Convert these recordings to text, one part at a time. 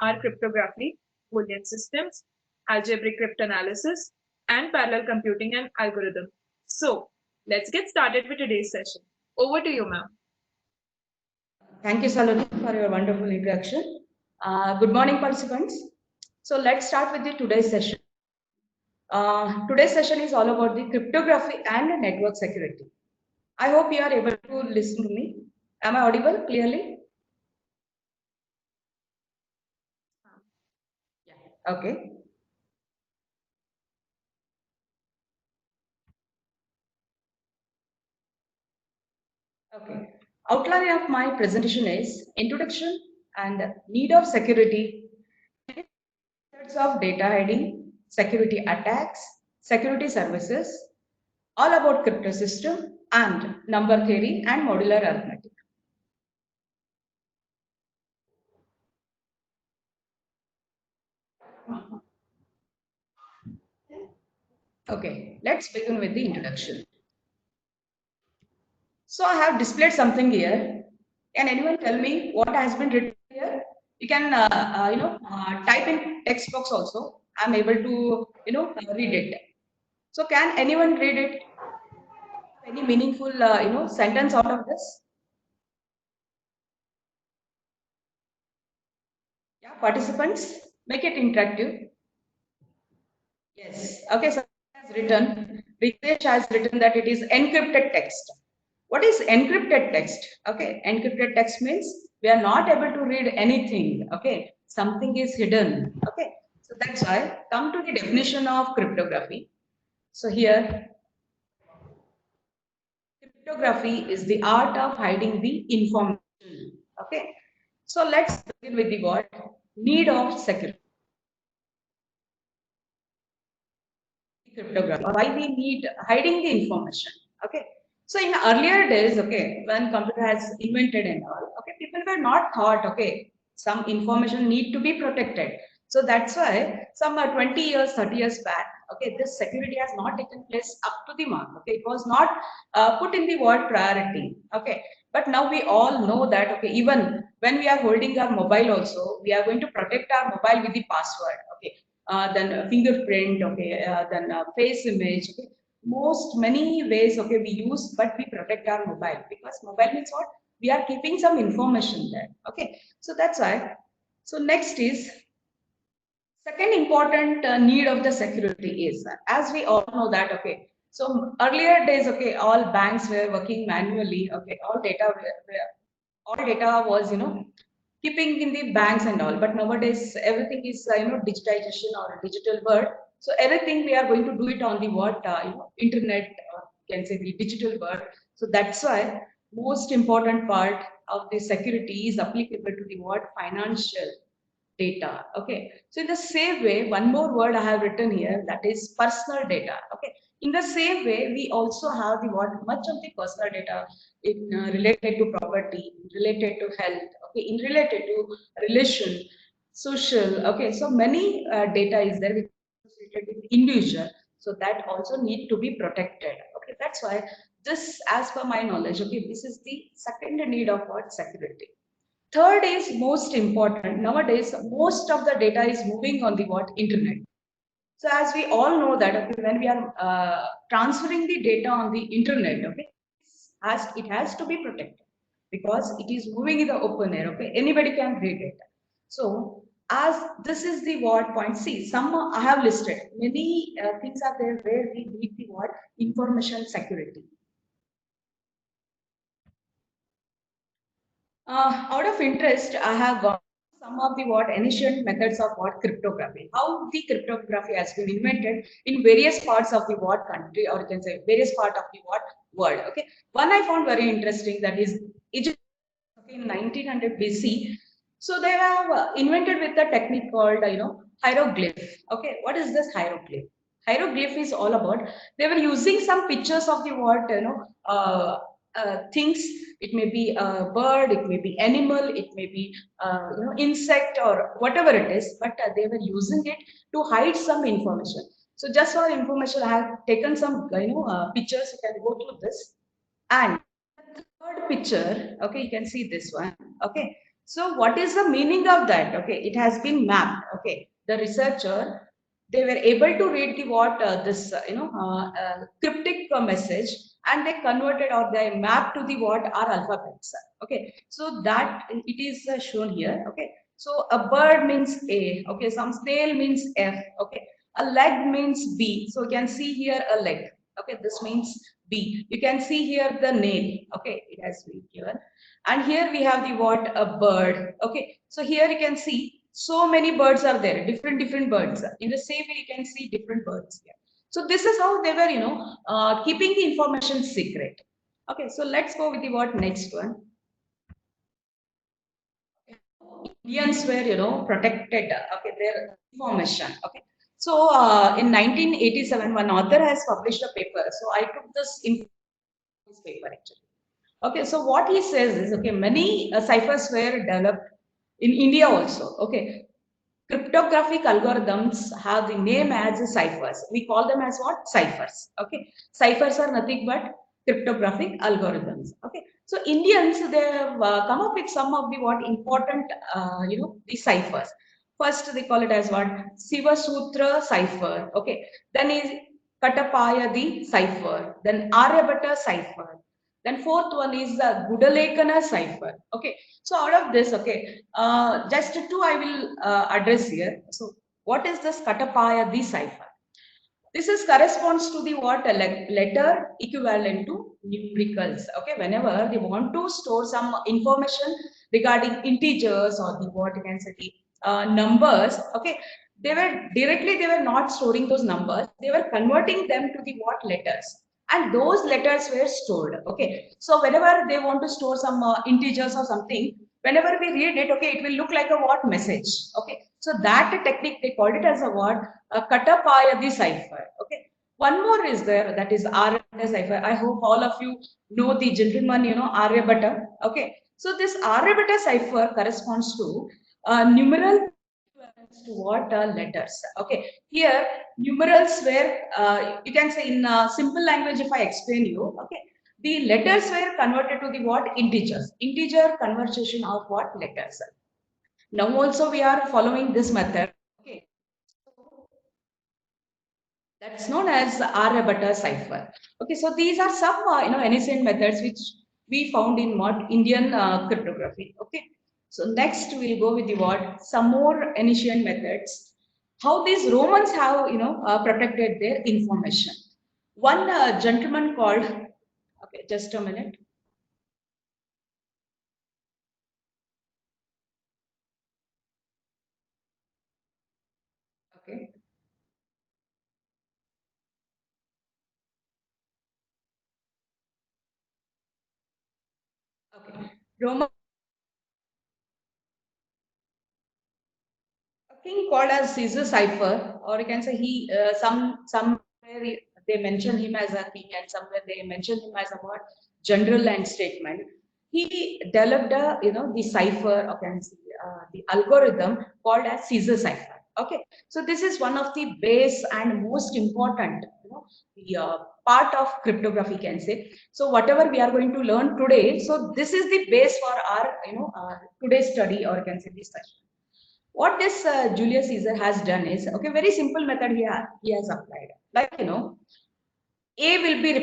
are cryptography, Boolean systems, algebraic cryptanalysis, and parallel computing and algorithm. So, let's get started with today's session. Over to you, ma'am. Thank you, Saloni, for your wonderful introduction. Good morning, participants. So let's start with the today's session. Today's session is all about the cryptography and network security. I hope you are able to listen to me. Am I audible clearly? Yeah. Okay. Okay. Outline of my presentation is introduction and need of security, methods of data hiding, security attacks, security services, all about crypto system and number theory and modular arithmetic. Okay, let's begin with the introduction. So I have displayed something here. Can anyone tell me what has been written here? You can, type in text box also. I'm able to, read it. So can anyone read it? Any meaningful, sentence out of this? Yeah, participants, make it interactive. Yes. Okay, so has written, Ritesh has written that it is encrypted text. What is encrypted text? Okay, encrypted text means we are not able to read anything. Okay, something is hidden. Okay, so that's why come to the definition of cryptography. So here, cryptography is the art of hiding the information. Okay, so let's begin with the word need of security. Cryptography, why we need hiding the information. Okay, so in earlier days, okay, when computer has invented and all, okay, people were not thought, okay, some information need to be protected. So that's why some 20 years 30 years back, okay, this security has not taken place up to the mark. Okay, it was not put in the word priority. Okay, but now we all know that, okay, even when we are holding our mobile also, we are going to protect our mobile with the password. Okay, then fingerprint, okay, then face image, okay. Most many ways, okay, we use, but we protect our mobile because mobile means what? We are keeping some information there. Okay, so that's why. So next is second important need of the security is, as we all know that, okay, so earlier days, okay, all banks were working manually. Okay, all data was, keeping in the banks and all. But nowadays, everything is, digitization or digital world. So everything we are going to do it on the what, internet, or you can say the digital world. So that's why most important part of the security is applicable to the what, financial data. Okay, so in the same way, one more word I have written here, that is personal data. Okay, in the same way, we also have the what, much of the personal data in related to property, related to health, okay, in related to relation, social. Okay, so many data is there which is associated with individual, so that also need to be protected. Okay, that's why this, as per my knowledge, okay, this is the second need of what, security. Third is most important. Nowadays, most of the data is moving on the what, internet. So as we all know that, okay, when we are transferring the data on the internet, okay, it has to be protected because it is moving in the open air. Okay, anybody can read it. So as this is the what point. See, some I have listed many things are there where we need the what, information security. Out of interest, I have gone some of the what ancient methods of what cryptography. How the cryptography has been invented in various parts of the what country, or you can say various part of the what world. Okay, one I found very interesting, that is Egypt, okay, in 1900 BC. So they have invented with a technique called hieroglyph. Okay, what is this hieroglyph? Hieroglyph is all about, they were using some pictures of the what, things. It may be a bird, it may be animal, it may be insect or whatever it is, but they were using it to hide some information. So just for information, I have taken some pictures. You can go through this. And the third picture, okay, you can see this one. Okay, So what is the meaning of that? Okay, it has been mapped. Okay, the researcher, they were able to read the what this cryptic message, and they converted or they mapped to the what are alphabets. Okay, so that it is shown here. Okay, so a bird means A. Okay, some snail means F. Okay, a leg means B. So you can see here a leg. Okay, this means B. You can see here the nail. Okay, it has been given. And here we have the what a bird. Okay, so here you can see so many birds are there, different birds. In the same way, you can see different birds here. So this is how they were, keeping the information secret. Okay, so let's go with the what next one. Indians were, protected. Okay, their information. Okay, so in 1987, one author has published a paper. So I took this paper actually. Okay, so what he says is, okay, many ciphers were developed in India also. Okay, cryptographic algorithms have the name as ciphers. We call them as what? Ciphers. Okay, ciphers are nothing but cryptographic algorithms. Okay, so Indians, they have come up with some of the what important, the ciphers. First, they call it as what? Siva Sutra cipher. Okay, then is Katapayadi cipher. Then Aryabhatta cipher. Then fourth one is the Gudalekana cipher. Okay, so out of this, okay, just two I will address here. So what is this Katapayadi cipher? This is corresponds to the what a letter equivalent to numericals. Okay, whenever they want to store some information regarding integers or the what you can say the numbers. Okay, they were not storing those numbers. They were converting them to the what letters, and those letters were stored. Okay, so whenever they want to store some integers or something, whenever we read it, okay, it will look like a what message. Okay, so that technique they called it as a what Katapayadi cipher. Okay. One more is there, that is Aryabhatta cipher. I hope all of you know the gentleman, Aryabhatta. Okay. So this Aryabhatta cipher corresponds to numeral equivalents to what letters. Okay. Here numerals were you can say in simple language if I explain you. Okay. The letters were converted to the what integers. Integer conversion of what letters. Now also we are following this method. Okay. That's known as Aryabhatta cipher. Okay, so these are some ancient methods which we found in what Indian cryptography. Okay, so next we'll go with the what some more ancient methods. How these Romans have protected their information. One gentleman called. Okay, just a minute. Okay. Okay. Roman a king called as Caesar cipher, or you can say he somewhere they mention him as a king, and somewhere they mention him as a what general and statesman. He developed a the cipher, or can say the algorithm called as Caesar cipher. Okay, so this is one of the base and most important the part of cryptography can say. So whatever we are going to learn today, so this is the base for our today's study, or you can say this session. What this Julius Caesar has done is, okay, very simple method he has applied. Like, A will be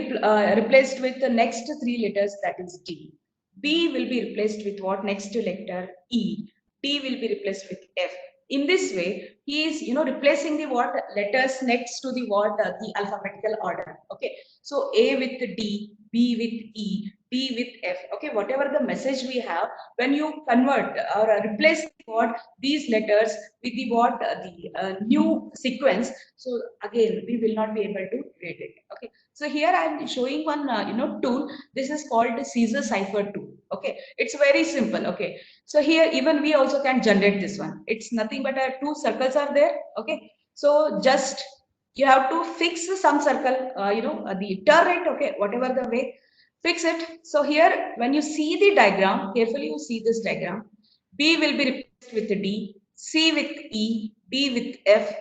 replaced with the next three letters, that is D. B will be replaced with what next letter E. D will be replaced with F. In this way, he is, replacing the what letters next to the what the alphabetical order. Okay, so A with D, B with E, D with F. Okay, whatever the message we have, when you convert or replace what these letters with the what the new sequence, so again we will not be able to read it. Okay, so here I am showing one tool. This is called the Caesar cipher tool. Okay, it's very simple. Okay, so here even we also can generate this one. It's nothing but two circles are there. Okay, so just you have to fix some circle, the turn it. Okay, whatever the way, fix it. So here when you see the diagram carefully, you see this diagram. B will be replaced with D, C with E, D with F,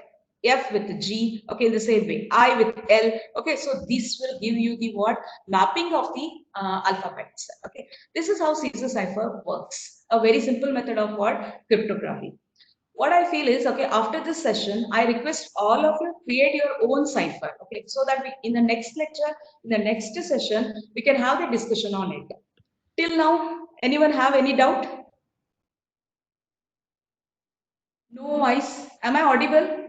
F with G. Okay, in the same way, I with L. Okay, so this will give you the what mapping of the alphabets. Okay, this is how Caesar cipher works. a very simple method of what? Cryptography. What I feel is, okay, after this session, I request all of you create your own cipher, okay, so that we, in the next lecture, in the next session, we can have the discussion on it. Till now, anyone have any doubt? No voice. Am I audible?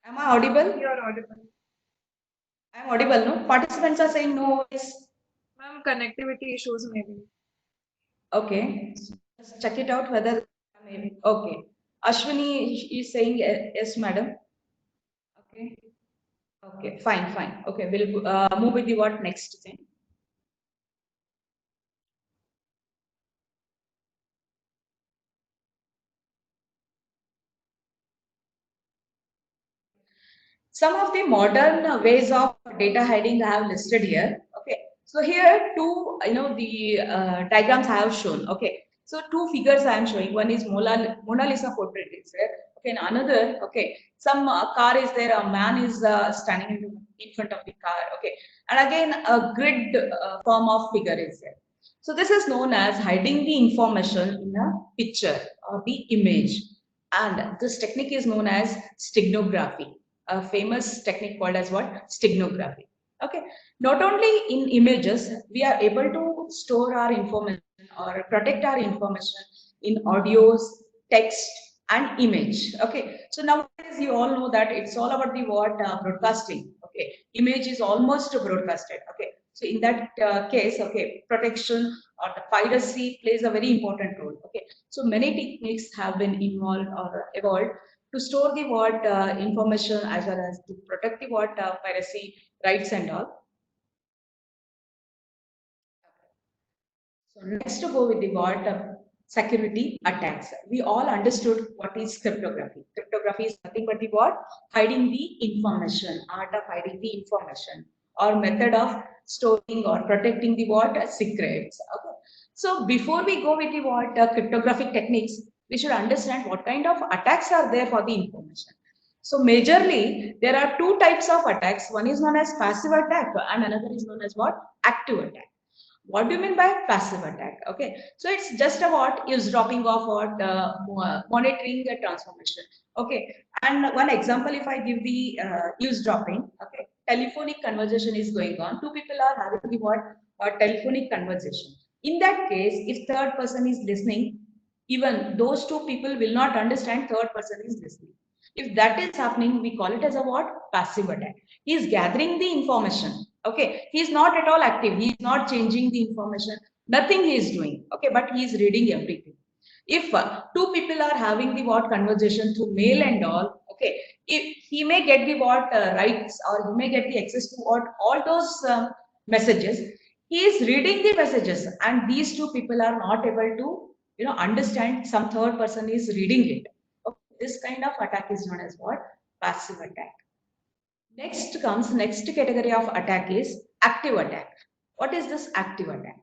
Am I audible? You're audible. I'm audible, no? Participants are saying no voice. Ma'am, connectivity issues maybe. Okay. Just check it out whether maybe. Okay. Ashwini is saying yes, madam. Okay. Okay. Fine. Fine. Okay. We'll move with the what next thing. Some of the modern ways of data hiding I have listed here. Okay, so here two, the diagrams I have shown. Okay, so two figures I am showing. One is Mona Lisa portrait is there. Okay, and another, okay, some car is there. A man is standing in front of the car. Okay, and again a grid form of figure is there. So this is known as hiding the information in a picture or the image, and this technique is known as steganography, a famous technique called as what? Steganography. Okay. Not only in images, we are able to store our information or protect our information in audios, text, and image. Okay. So nowadays you all know that it's all about the what broadcasting. Okay. Image is almost broadcasted. Okay. So in that case, okay, protection or the piracy plays a very important role. Okay. So many techniques have been involved or evolved to store the what information as well as to protect the what piracy rights and all. So next to go with the what security attacks. We all understood what is cryptography. Cryptography is nothing but the what? Hiding the information, art of hiding the information, or method of storing or protecting the what secrets. Okay. So before we go with the what cryptographic techniques, we should understand what kind of attacks are there for the information. So majorly, there are two types of attacks. One is known as passive attack and another is known as what? Active attack. What do you mean by passive attack? Okay, so it's just about eavesdropping of what monitoring the transformation. Okay, and one example, if I give the eavesdropping, okay, telephonic conversation is going on. Two people are having the what telephonic conversation. In that case, if third person is listening, even those two people will not understand third person is listening. If that is happening, we call it as a what? Passive attack. He is gathering the information. Okay, he is not at all active. He is not changing the information. Nothing he is doing. Okay, but he is reading everything. If two people are having the what conversation through mail and all, okay, if he may get the what rights or he may get the access to what all those messages. He is reading the messages, and these two people are not able to understand. Some third person is reading it. Okay, this kind of attack is known as what? Passive attack. Next category of attack is active attack. What is this active attack?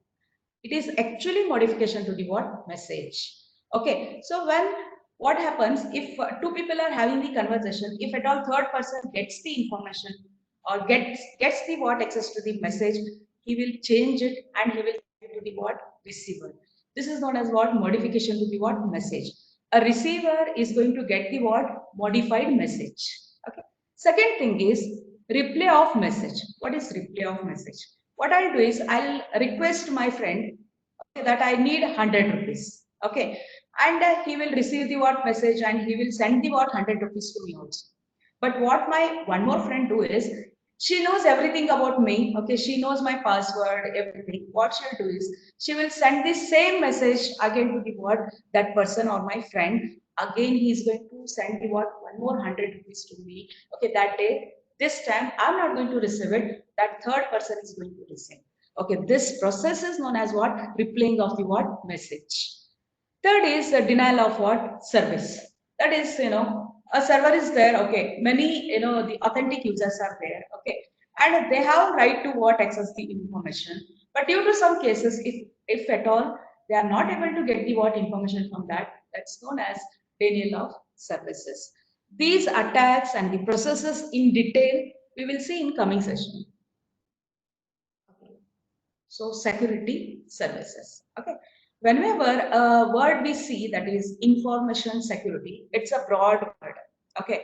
It is actually modification to the what? Message. Okay, so when what happens if two people are having the conversation, if at all third person gets the information or gets the what access to the message, he will change it and he will send it to the what? Receiver. This is known as what? Modification to the what? Message. A receiver is going to get the what? Modified message. Okay. Second thing is replay of message. What is replay of message? What I'll do is I'll request my friend, okay, that I need 100 rupees. Okay. And he will receive the what message and he will send the what 100 rupees to me also. But what my one more friend do is she knows everything about me. Okay. She knows my password, everything. What she'll do is she will send the same message again to the what that person or my friend. Again, he is going to send the what one more 100 rupees to me. Okay. That day, this time I'm not going to receive it. That third person is going to receive. Okay, this process is known as what? Replaying of the what? Message. Third is the denial of what? Service. That is, a server is there, okay. Many, the authentic users are there, okay. And they have right to what? Access the information. But due to some cases, if at all, they are not able to get the what information from that, that's known as denial of services. These attacks and the processes in detail, we will see in coming session. So security services. Okay. Whenever a word we see that is information security, it's a broad word. Okay.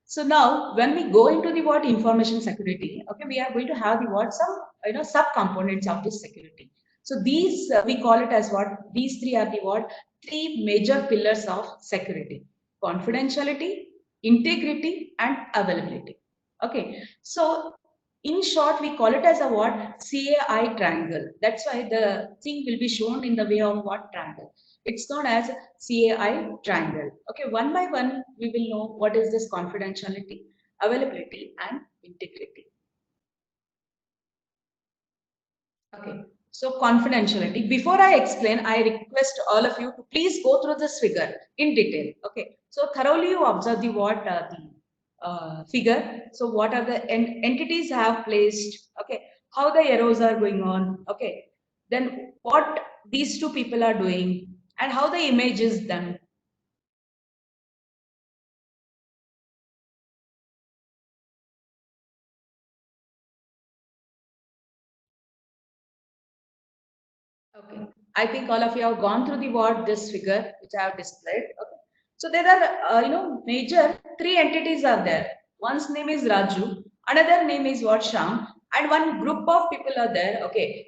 So now when we go into the what information security, okay, we are going to have the what some sub components of this security. So these we call it as what these three are the what three major pillars of security: confidentiality, integrity, and availability. Okay, so in short, we call it as a what CAI triangle. That's why the thing will be shown in the way of what triangle. It's known as CAI triangle. Okay, one by one, we will know what is this confidentiality, availability, and integrity. Okay, so confidentiality. Before I explain, I request all of you to please go through this figure in detail. Okay, so thoroughly you observe the figure. So what are the entities have placed? Okay, how the arrows are going on. Okay, then what these two people are doing and how the image is done. Okay. I think all of you have gone through the what this figure which I have displayed. Okay. So there are major three entities are there. One's name is Raju, another name is what Sham, and one group of people are there. Okay.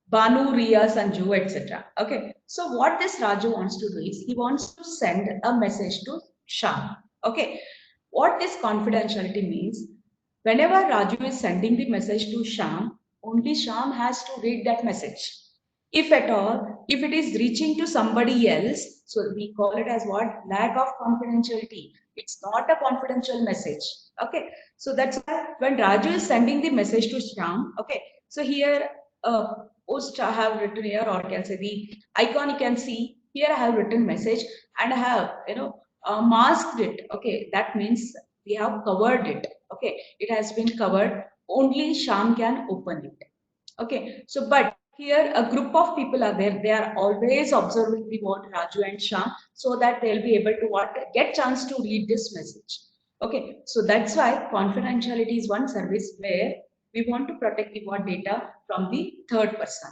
Banu, Riya, Sanju, etc. Okay. So what this Raju wants to do is he wants to send a message to Sham. Okay. What this confidentiality means, whenever Raju is sending the message to Sham, only Sham has to read that message. If at all, if it is reaching to somebody else, so we call it as what lack of confidentiality. It's not a confidential message. Okay, so that's why when Raju is sending the message to Sham, okay, so here post I have written here, or can say the icon you can see here. I have written message and I have masked it. Okay, that means we have covered it. Okay, it has been covered. Only Sham can open it. Okay, so but here a group of people are there. They are always observing the what Raju and Sham, so that they'll be able to what get chance to read this message. Okay, so that's why confidentiality is one service where we want to protect the what data from the third person.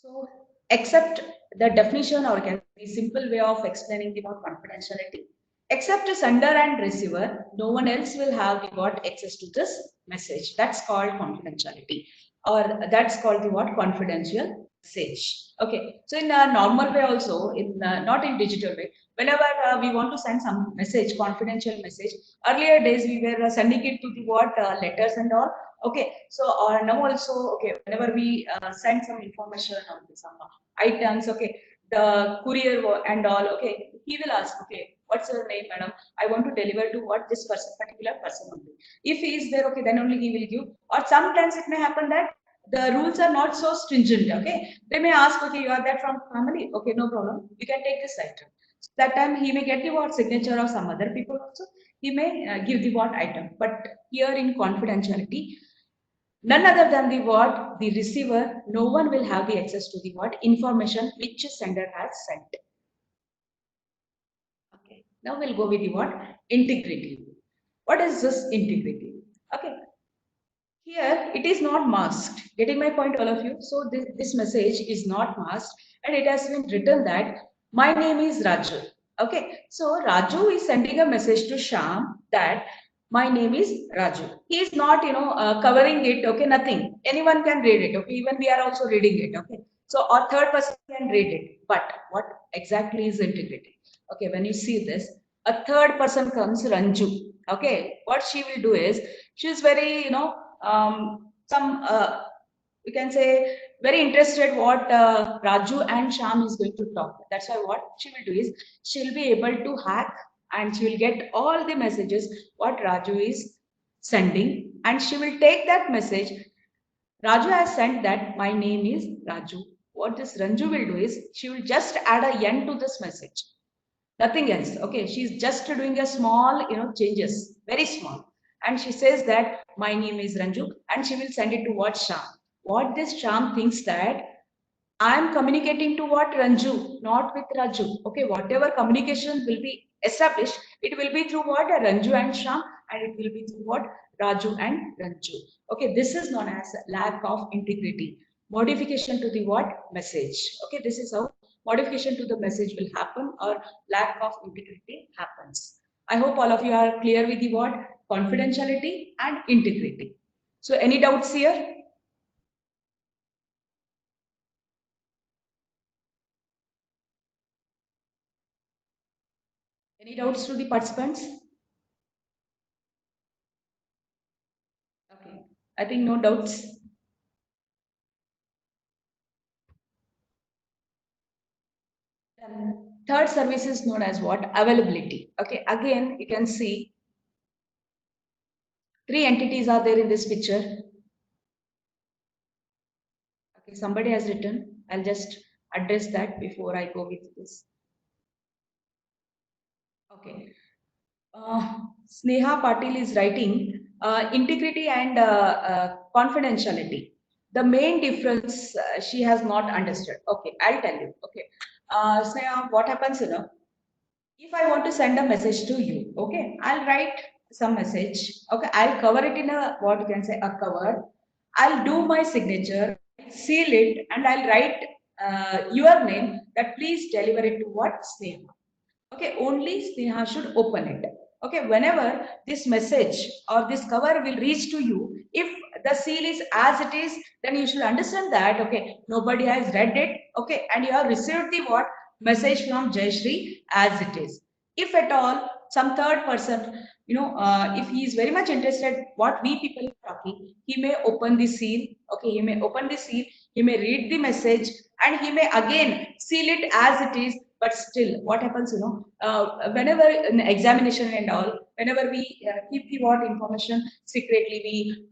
So, except the definition, or can be simple way of explaining the what confidentiality. Except a sender and receiver, no one else will have the what access to this message. That's called confidentiality, or that's called the what confidential message. Okay. So in a normal way, also in not in digital way. Whenever we want to send some message, confidential message. Earlier days we were sending it to the what letters and all. Okay, so now also, okay, whenever we send some information on some items, okay, the courier and all, okay, he will ask, okay, what's your name, madam? I want to deliver to what this person, particular person only. If he is there, okay, then only he will give. Or sometimes it may happen that the rules are not so stringent, okay. They may ask, okay, you are that from family, okay, no problem, you can take this item. So that time he may get the what signature of some other people also. He may give the what item, but here in confidentiality, none other than the what the receiver, no one will have the access to the what information which sender has sent. Okay, now we'll go with the what integrity. What is this integrity? Okay, here it is not masked. Getting my point, all of you? So this message is not masked, and it has been written that my name is Raju. Okay, so Raju is sending a message to Sham that my name is Raju. He is not, covering it. Okay, nothing. Anyone can read it. Okay, even we are also reading it. Okay, so a third person can read it. But what exactly is integrity? Okay, when you see this, a third person comes Ranju. Okay, what she will do is she is very, some you can say very interested what Raju and Sham is going to talk. That's why what she will do is she will be able to hack and she will get all the messages what Raju is sending, and she will take that message. Raju has sent that my name is Raju. What this Ranju will do is she will just add a N to this message. Nothing else. Okay, she's just doing a small, changes, very small. And she says that my name is Ranju, and she will send it to what Sham. What this Sham thinks that I am communicating to what? Ranju, not with Raju. Okay, whatever communication will be established, it will be through what? Ranju and Sham, and it will be through what? Raju and Ranju. Okay, this is known as lack of integrity. Modification to the what? Message. Okay, this is how modification to the message will happen, or lack of integrity happens. I hope all of you are clear with the what? Confidentiality and integrity. So any doubts here? Any doubts to the participants? Okay, I think no doubts. Third service is known as what? Availability. Okay, again, you can see three entities are there in this picture. Okay, somebody has written. I'll just address that before I go with this. Okay. Sneha Patil is writing integrity and confidentiality. The main difference she has not understood. Okay, I'll tell you. Okay, Sneha, what happens? If I want to send a message to you, okay, I'll write some message. Okay, I'll cover it in a what you can say a cover. I'll do my signature, seal it, and I'll write your name. That please deliver it to what Sneha. Okay, only Sneha should open it. Okay, whenever this message or this cover will reach to you, if the seal is as it is, then you should understand that okay, nobody has read it. Okay, and you have received the what message from Jayashree as it is. If at all some third person, if he is very much interested what we people are talking, he may open the seal. Okay, he may open the seal. He may read the message and he may again seal it as it is, but still what happens whenever in examination and all, whenever we keep the what information secretly, we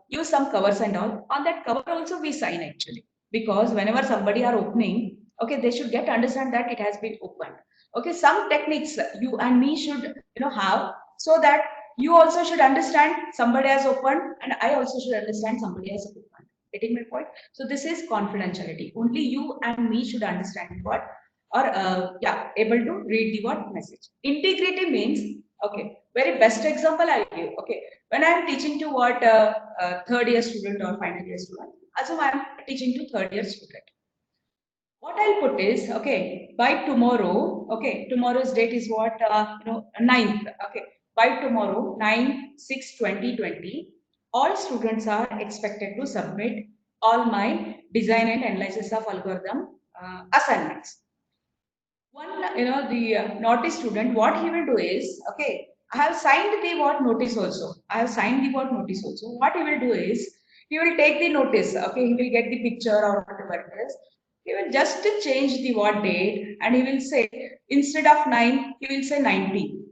use some covers and all. On that cover also we sign actually, because whenever somebody are opening, okay, they should get understand that it has been opened. Okay, some techniques you and me should have, so that you also should understand somebody has opened and I also should understand somebody has opened. Getting my point? So this is confidentiality. Only you and me should understand what, or yeah, able to read the what message. Integrity means, okay, very best example I'll give. Okay, when I'm teaching to what third year student or final year student, assume I'm teaching to third year student. What I'll put is, okay, by tomorrow, okay, tomorrow's date is what, 9th, okay, by tomorrow, 9/6/2020, all students are expected to submit all my design and analysis of algorithm assignments. One, the naughty student, what he will do is, okay, I have signed the what notice also. I have signed the what notice also. What he will do is, he will take the notice, okay, he will get the picture or whatever it is. He will just change the what date and he will say, instead of 9, he will say 19.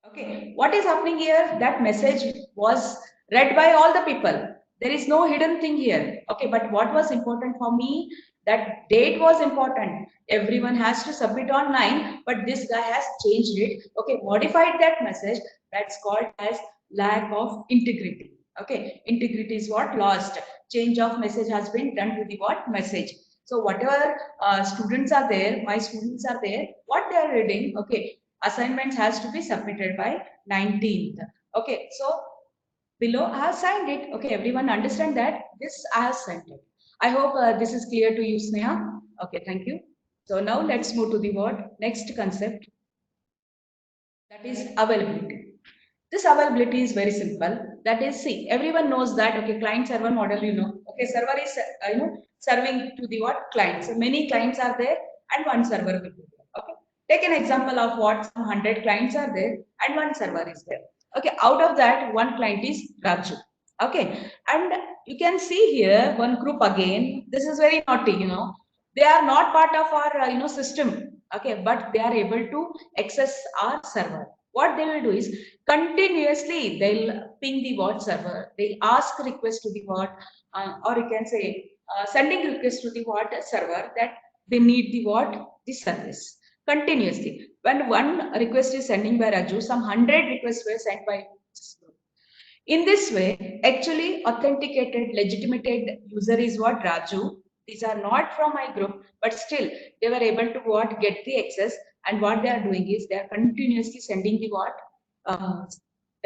Okay, what is happening here? That message was read by all the people. There is no hidden thing here. Okay, but what was important for me? That date was important. Everyone has to submit online, but this guy has changed it. Okay, modified that message. That's called as lack of integrity. Okay, integrity is what lost. Change of message has been done to the what message. So whatever students are there, my students are there, what they are reading, okay, assignments has to be submitted by 19th. Okay, so below I have signed it. Okay, everyone understand that this I have sent it. I hope this is clear to you, Sneha. Okay, thank you. So now let's move to the what next concept, that is availability. This availability is very simple. That is, see, everyone knows that, okay, client server model, okay, server is, serving to the what clients. So many clients are there and one server will be there. Okay, take an example of what some 100 clients are there and one server is there. Okay, out of that, one client is Raju. Okay, and you can see here one group again. This is very naughty, they are not part of our, system. Okay, but they are able to access our server. What they will do is continuously they'll ping the what server, they'll ask request to the what, or you can say sending request to the what server that they need the what the service continuously. When one request is sending by Raju, some 100 requests were sent by this group. In this way, actually authenticated, legitimated user is what Raju. These are not from my group, but still they were able to what get the access, and what they are doing is they are continuously sending the what uh,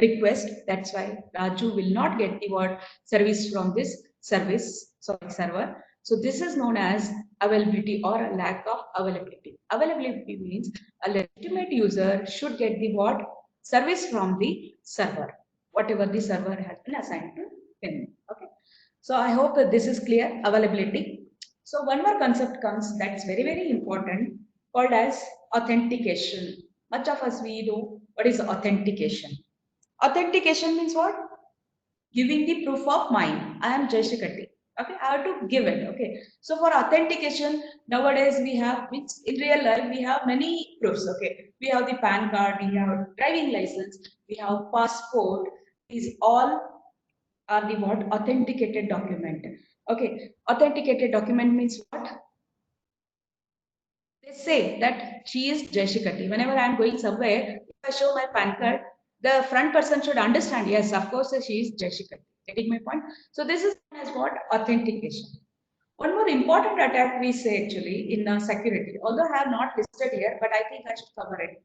request. That's why Raju will not get the what service from this server. So this is known as availability or a lack of availability. Availability means a legitimate user should get the what service from the server, whatever the server has been assigned to him. Okay. So I hope that this is clear, availability. So one more concept comes that's very, very important, called as authentication. Much of us we know what is authentication. Authentication means what? Giving the proof of mine. I am Jai Shetty. Okay, I have to give it. Okay. So for authentication, nowadays we have, which in real life we have many proofs. Okay. We have the PAN card, we have driving license, we have passport. These all are the what authenticated document. Okay. Authenticated document means what? They say that she is Jai Shetty. Whenever I am going somewhere, if I show my PAN card, the front person should understand, yes, of course, she is Jai Shetty. Getting my point? So this is known as what? Authentication. One more important attack we say actually in security, although I have not listed here, but I think I should cover it.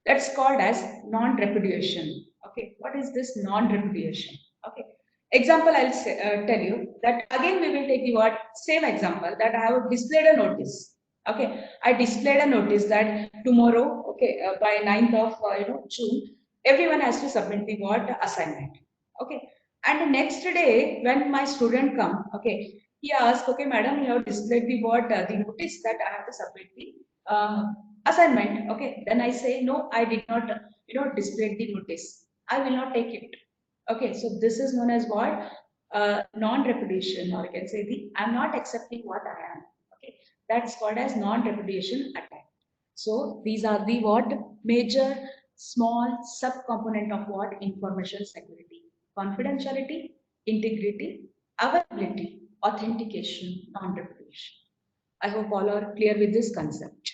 That's called as non-repudiation. Okay, what is this non-repudiation? Okay, example I'll say, tell you that again we will take the what same example that I have displayed a notice. Okay, I displayed a notice that tomorrow, okay, by 9th of June, everyone has to submit the what assignment. Okay, and the next day when my student come, okay, he asked, okay, madam, you have displayed the what the notice that I have to submit the assignment. Okay, then I say, no, I did not, display the notice. I will not take it. Okay, so this is known as what? Non-repudiation, or you can say the I'm not accepting what I am. Okay, that's called as non-repudiation attack. So these are the what major small sub-component of what information security: confidentiality, integrity, availability, authentication, non-repudiation. I hope all are clear with this concept.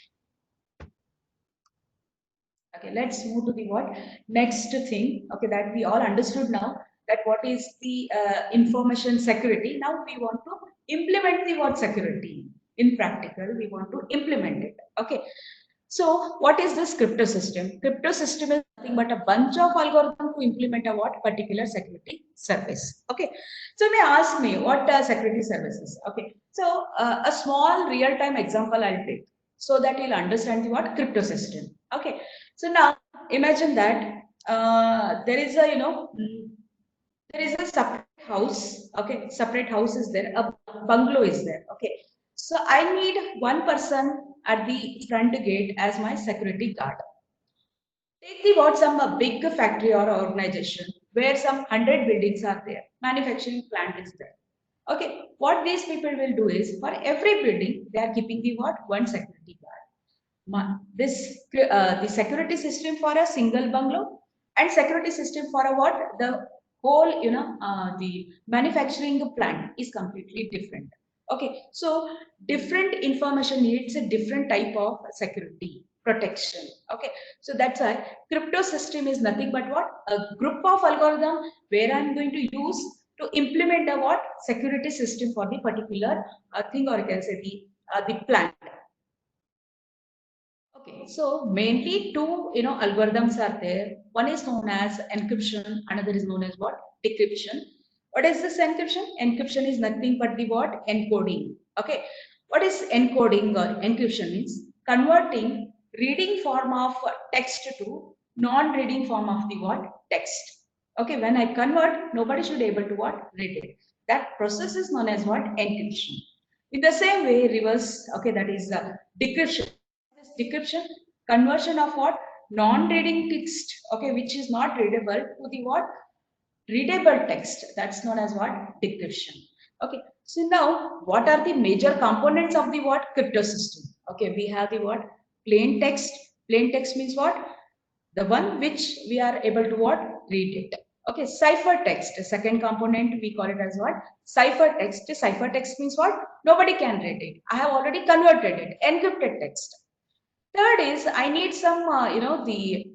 Okay, let's move to the what next thing. Okay, that we all understood now that what is the information security. Now we want to implement the what security in practical. We want to implement it. Okay, so what is this crypto system? Crypto system is nothing but a bunch of algorithms to implement a what particular security service. Okay, so you may ask me what are security services? Okay, so a small real-time example I'll take so that you'll understand the what crypto system. Okay, so now imagine that there is a there is a separate house. Okay, separate house is there. A bungalow is there. Okay, so I need one person at the front gate as my security guard. Take the what some a big factory or organization where some 100 buildings are there. Manufacturing plant is there. Okay, what these people will do is for every building they are keeping the what one security guard. This the security system for a single bungalow and security system for a what the whole the manufacturing plant is completely different. Okay, so different information needs a different type of security protection. Okay, so that's why crypto system is nothing but what a group of algorithm where I'm going to use to implement a what security system for the particular thing, or you can say the plant. Okay, so mainly two algorithms are there. One is known as encryption, another is known as what? Decryption. What is this encryption? Encryption is nothing but the what? Encoding. Okay. What is encoding or encryption means? Converting reading form of text to non-reading form of the what? Text. Okay, when I convert, nobody should be able to what? Read it. That process is known as what? Encryption. In the same way, reverse, okay, that is decryption. This decryption, conversion of what? Non-reading text, okay, which is not readable to the what? Readable text. That's known as what? Decryption. Okay, so now what are the major components of the what? Crypto system. Okay, we have the what? Plain text. Plain text means what? The one which we are able to what? Read it. Okay, cipher text. Second component we call it as what? Cipher text. Cipher text means what? Nobody can read it. I have already converted it. Encrypted text. Third is I need some, the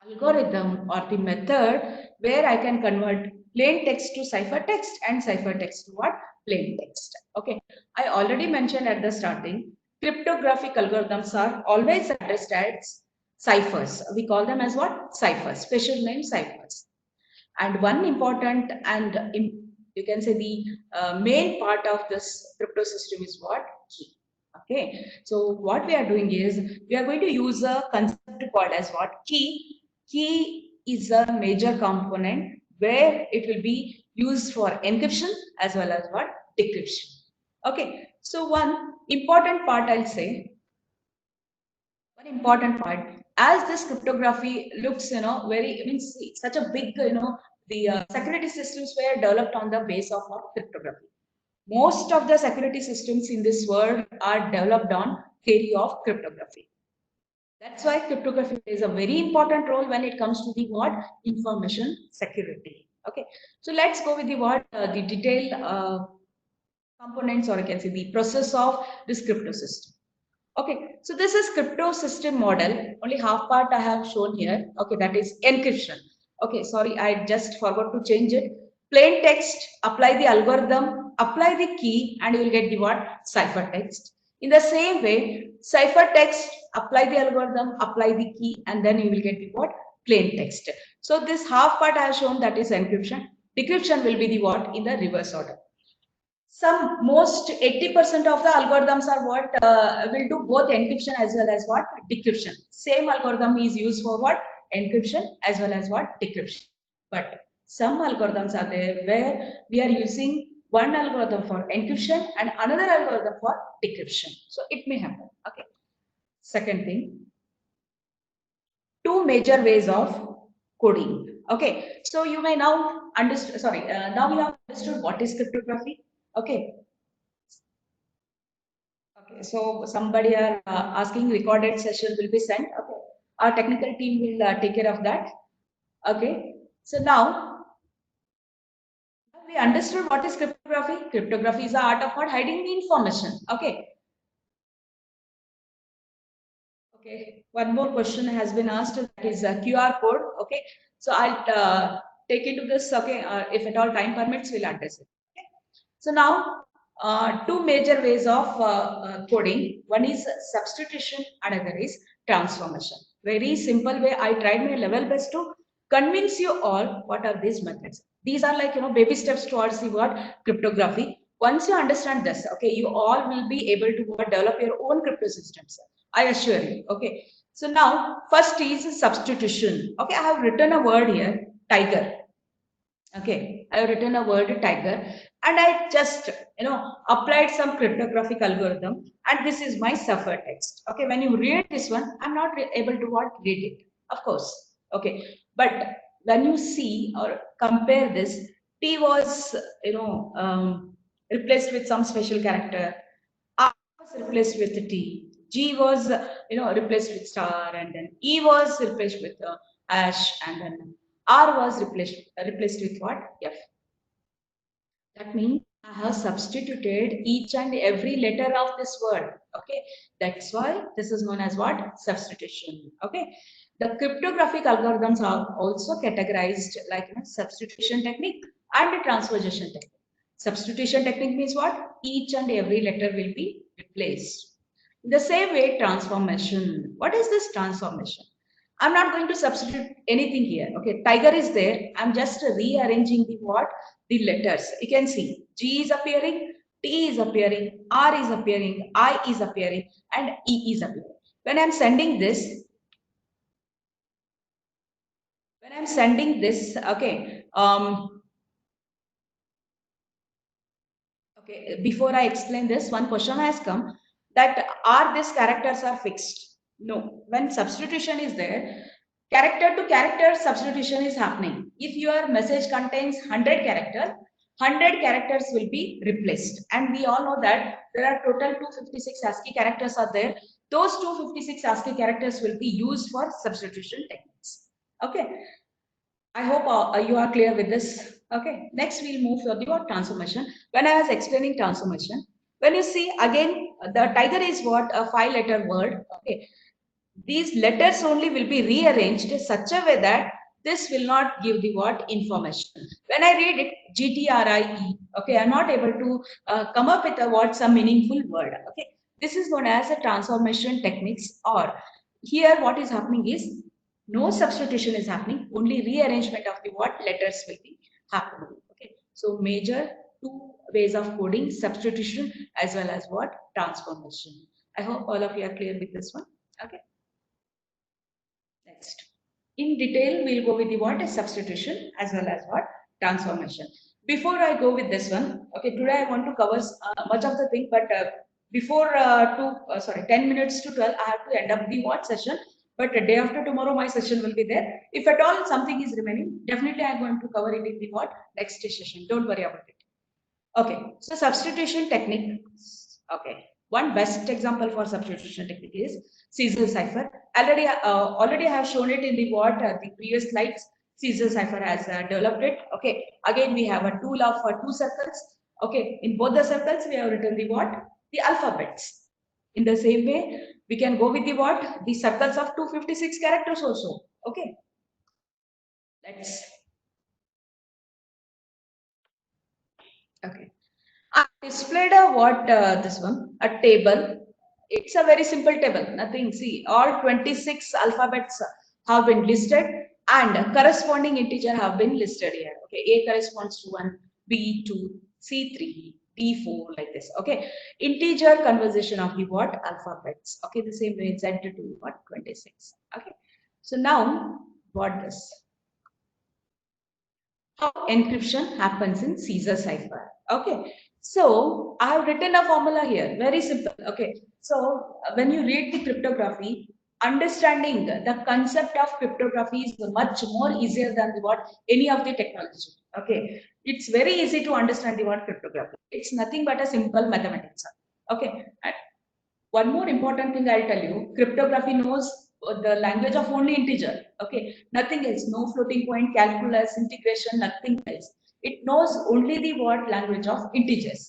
algorithm or the method where I can convert plain text to ciphertext and ciphertext to what? Plain text. Okay. I already mentioned at the starting, cryptographic algorithms are always addressed as ciphers. We call them as what? Ciphers, special name ciphers. And one important and you can say the main part of this crypto system is what? Key. Okay. So what we are doing is we are going to use a concept called as what? Key. Key is a major component where it will be used for encryption as well as what? Decryption. Okay. So one important part I'll say, one important part, as this cryptography looks, very, I mean, see, such a big, the security systems were developed on the base of what? Cryptography. Most of the security systems in this world are developed on theory of cryptography. That's why cryptography plays a very important role when it comes to the what? Information security. Okay. So let's go with the what? The detailed components, or I can say the process of this crypto system. Okay, so this is crypto system model. Only half part I have shown here. Okay, that is encryption. Okay, sorry, I just forgot to change it. Plain text, apply the algorithm, apply the key, and you will get the what? Ciphertext. In the same way, ciphertext, apply the algorithm, apply the key, and then you will get the what? Plain text. So this half part I have shown, that is encryption. Decryption will be the what? In the reverse order. Some most 80% of the algorithms are what will do both encryption as well as what? Decryption. Same algorithm is used for what? Encryption as well as what? Decryption. But some algorithms are there where we are using one algorithm for encryption and another algorithm for decryption. So it may happen. Okay. Second thing, two major ways of coding. Okay. So you may now understand, sorry, now we have understood what is cryptography. Okay. Okay, so somebody are asking recorded session will be sent. Okay, our technical team will take care of that. Okay, so now we understood what is cryptography. Cryptography is the art of what? Hiding the information. Okay. Okay, one more question has been asked, that is a QR code. Okay, so I'll take into this. Okay, if at all time permits, we'll address it. Okay. So now two major ways of coding. One is substitution, another is transformation. Very simple way. I tried my level best to convince you all what are these methods. These are like, baby steps towards the what? Cryptography. Once you understand this, okay, you all will be able to develop your own crypto systems. I assure you. Okay. So now first is substitution. Okay, I have written a word here, tiger. Okay, I have written a word tiger, and I just applied some cryptographic algorithm, and this is my ciphertext. Okay, when you read this one, I'm not able to what? Read it, of course. Okay, but when you see or compare this, T was replaced with some special character, R was replaced with T, G was replaced with star, and then E was replaced with hash, and then R was replaced with what? F. That means I have substituted each and every letter of this word. Okay, that's why this is known as what? Substitution. Okay, the cryptographic algorithms are also categorized like substitution technique and transposition technique. Substitution technique means what? Each and every letter will be replaced. In the same way, transformation. What is this transformation? I'm not going to substitute anything here. Okay, tiger is there. I'm just rearranging the what? The letters. You can see G is appearing, T is appearing, R is appearing, I is appearing, and E is appearing. When I'm sending this, okay, okay, before I explain this, one question has come that are these characters are fixed? No. When substitution is there, character to character substitution is happening. If your message contains 100 characters, 100 characters will be replaced. And we all know that there are total 256 ASCII characters are there. Those 256 ASCII characters will be used for substitution techniques. Okay. I hope you are clear with this. Okay, next we'll move to the transformation. When I was explaining transformation, when you see again, the tiger is what? A 5-letter word. Okay, these letters only will be rearranged in such a way that this will not give the what information. When I read it, GTRIE, okay, I'm not able to come up with a what some meaningful word. Okay, this is known as a transformation techniques, or here what is happening is no substitution is happening, only rearrangement of the what letters will be happening. Okay, so major two ways of coding: substitution as well as what transformation. I hope all of you are clear with this one. Okay. Next, in detail, we'll go with the what is substitution as well as what transformation. Before I go with this one, okay, today I want to cover much of the thing, but before 10 minutes to 12, I have to end up the what session. But a day after tomorrow, my session will be there. If at all something is remaining, definitely I'm going to cover it in the what next session. Don't worry about it. Okay, so substitution technique. Okay, one best example for substitution technique is Caesar cipher. Already I have shown it in the what the previous slides. Caesar cipher has developed it. Okay, again we have a tool of two circles. Okay, in both the circles we have written the what the alphabets. In the same way, we can go with the what the circles of 256 characters also. Okay, let's. Okay. I displayed a what this one a table. It's a very simple table. Nothing. See, all 26 alphabets have been listed and corresponding integer have been listed here. Okay, A corresponds to 1, B 2, C 3, D 4 like this. Okay, integer conversion of the what alphabets. Okay, the same way Z to what 26. Okay, so now what this? How encryption happens in Caesar cipher. Okay, so I have written a formula here, very simple. Okay, so when you read the cryptography, understanding the concept of cryptography is much more easier than the what any of the technology. Okay, it's very easy to understand the word cryptography. It's nothing but a simple mathematics. Okay, and one more important thing I'll tell you, cryptography knows the language of only integer. Okay, nothing else, no floating point, calculus, integration, nothing else. It knows only the word language of integers.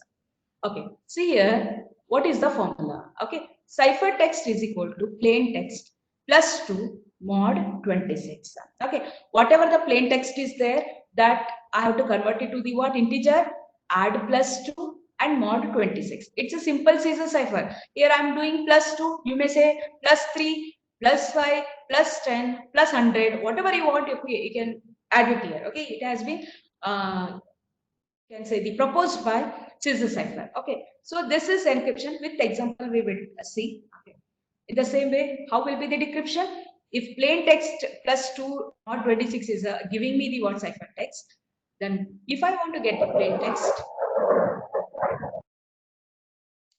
Okay, see here, what is the formula? Okay, ciphertext is equal to plain text plus 2 mod 26. Okay, whatever the plain text is there, that I have to convert it to the what integer, add plus 2 and mod 26. It's a simple Caesar cipher. Here I am doing plus 2, you may say plus 3, plus 5, plus 10, plus 100, whatever you want, you can add it here. Okay, it has been can say the proposed by Caesar cipher. Okay, so this is encryption. With example we will see. Okay. In the same way, how will be the decryption? If plain text plus 2 or 26 is giving me the what cipher text, then if I want to get the plain text,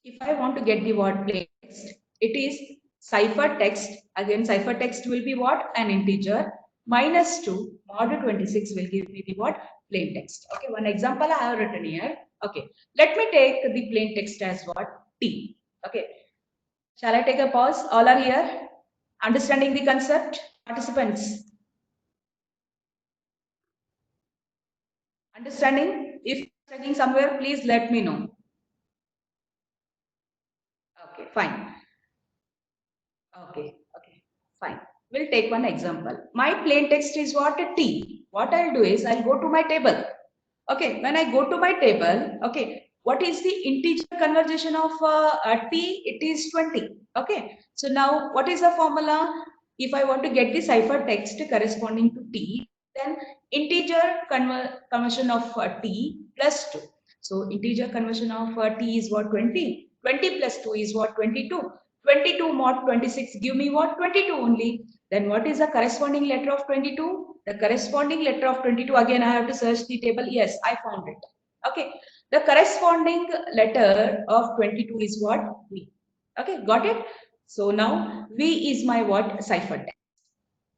if I want to get the word plain text, it is cipher text. Again, cipher text will be what? An integer. Minus 2 mod 26 will give me the what? Plain text. Okay, one example I have written here. Okay, let me take the plain text as what? T. Okay, shall I take a pause? All are here? Understanding the concept? Participants? Understanding? If studying somewhere, please let me know. Okay, fine. Okay, fine. We'll take one example. My plain text is what? A T. What I'll do is I'll go to my table. Okay, when I go to my table, okay, what is the integer conversion of T? It is 20. Okay, so now what is the formula? If I want to get the cipher text corresponding to T, then integer conversion of T plus 2. So integer conversion of T is what? 20. 20 plus 2 is what? 22. 22 mod 26 give me what? 22 only. Then what is the corresponding letter of 22? The corresponding letter of 22, again I have to search the table. Yes, I found it. Okay, the corresponding letter of 22 is what? V. Okay, got it? So now V is my what? Cipher text.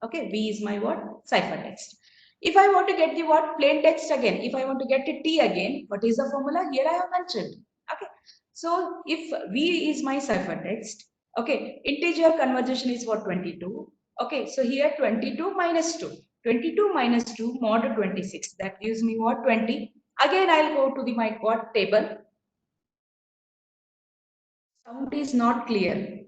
Okay, V is my what? Cipher text. If I want to get the what? Plain text again, if I want to get the T again, what is the formula? Here I have mentioned. Okay, so if V is my cipher text, okay, integer conversion is what? 22. Okay, so here 22 minus 2. 22 minus 2 mod 26. That gives me what? 20. Again, I'll go to the my what table. Sound is not clear.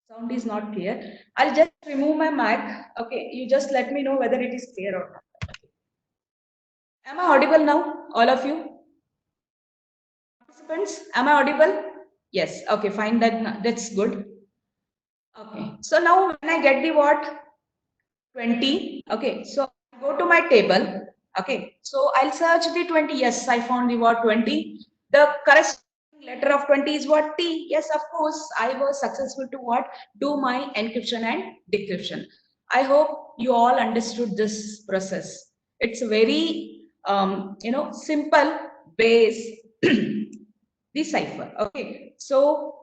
Sound is not clear. I'll just remove my mic. Okay, you just let me know whether it is clear or not. Am I audible now, all of you? Participants, am I audible? Yes. Okay, fine. That's good. Okay. So now when I get the what? 20. Okay. So I go to my table. Okay. So I'll search the 20. Yes, I found the what 20. The corresponding letter of 20 is what? T. Yes, of course. I was successful to what? Do my encryption and decryption. I hope you all understood this process. It's very simple base the cipher. Okay. So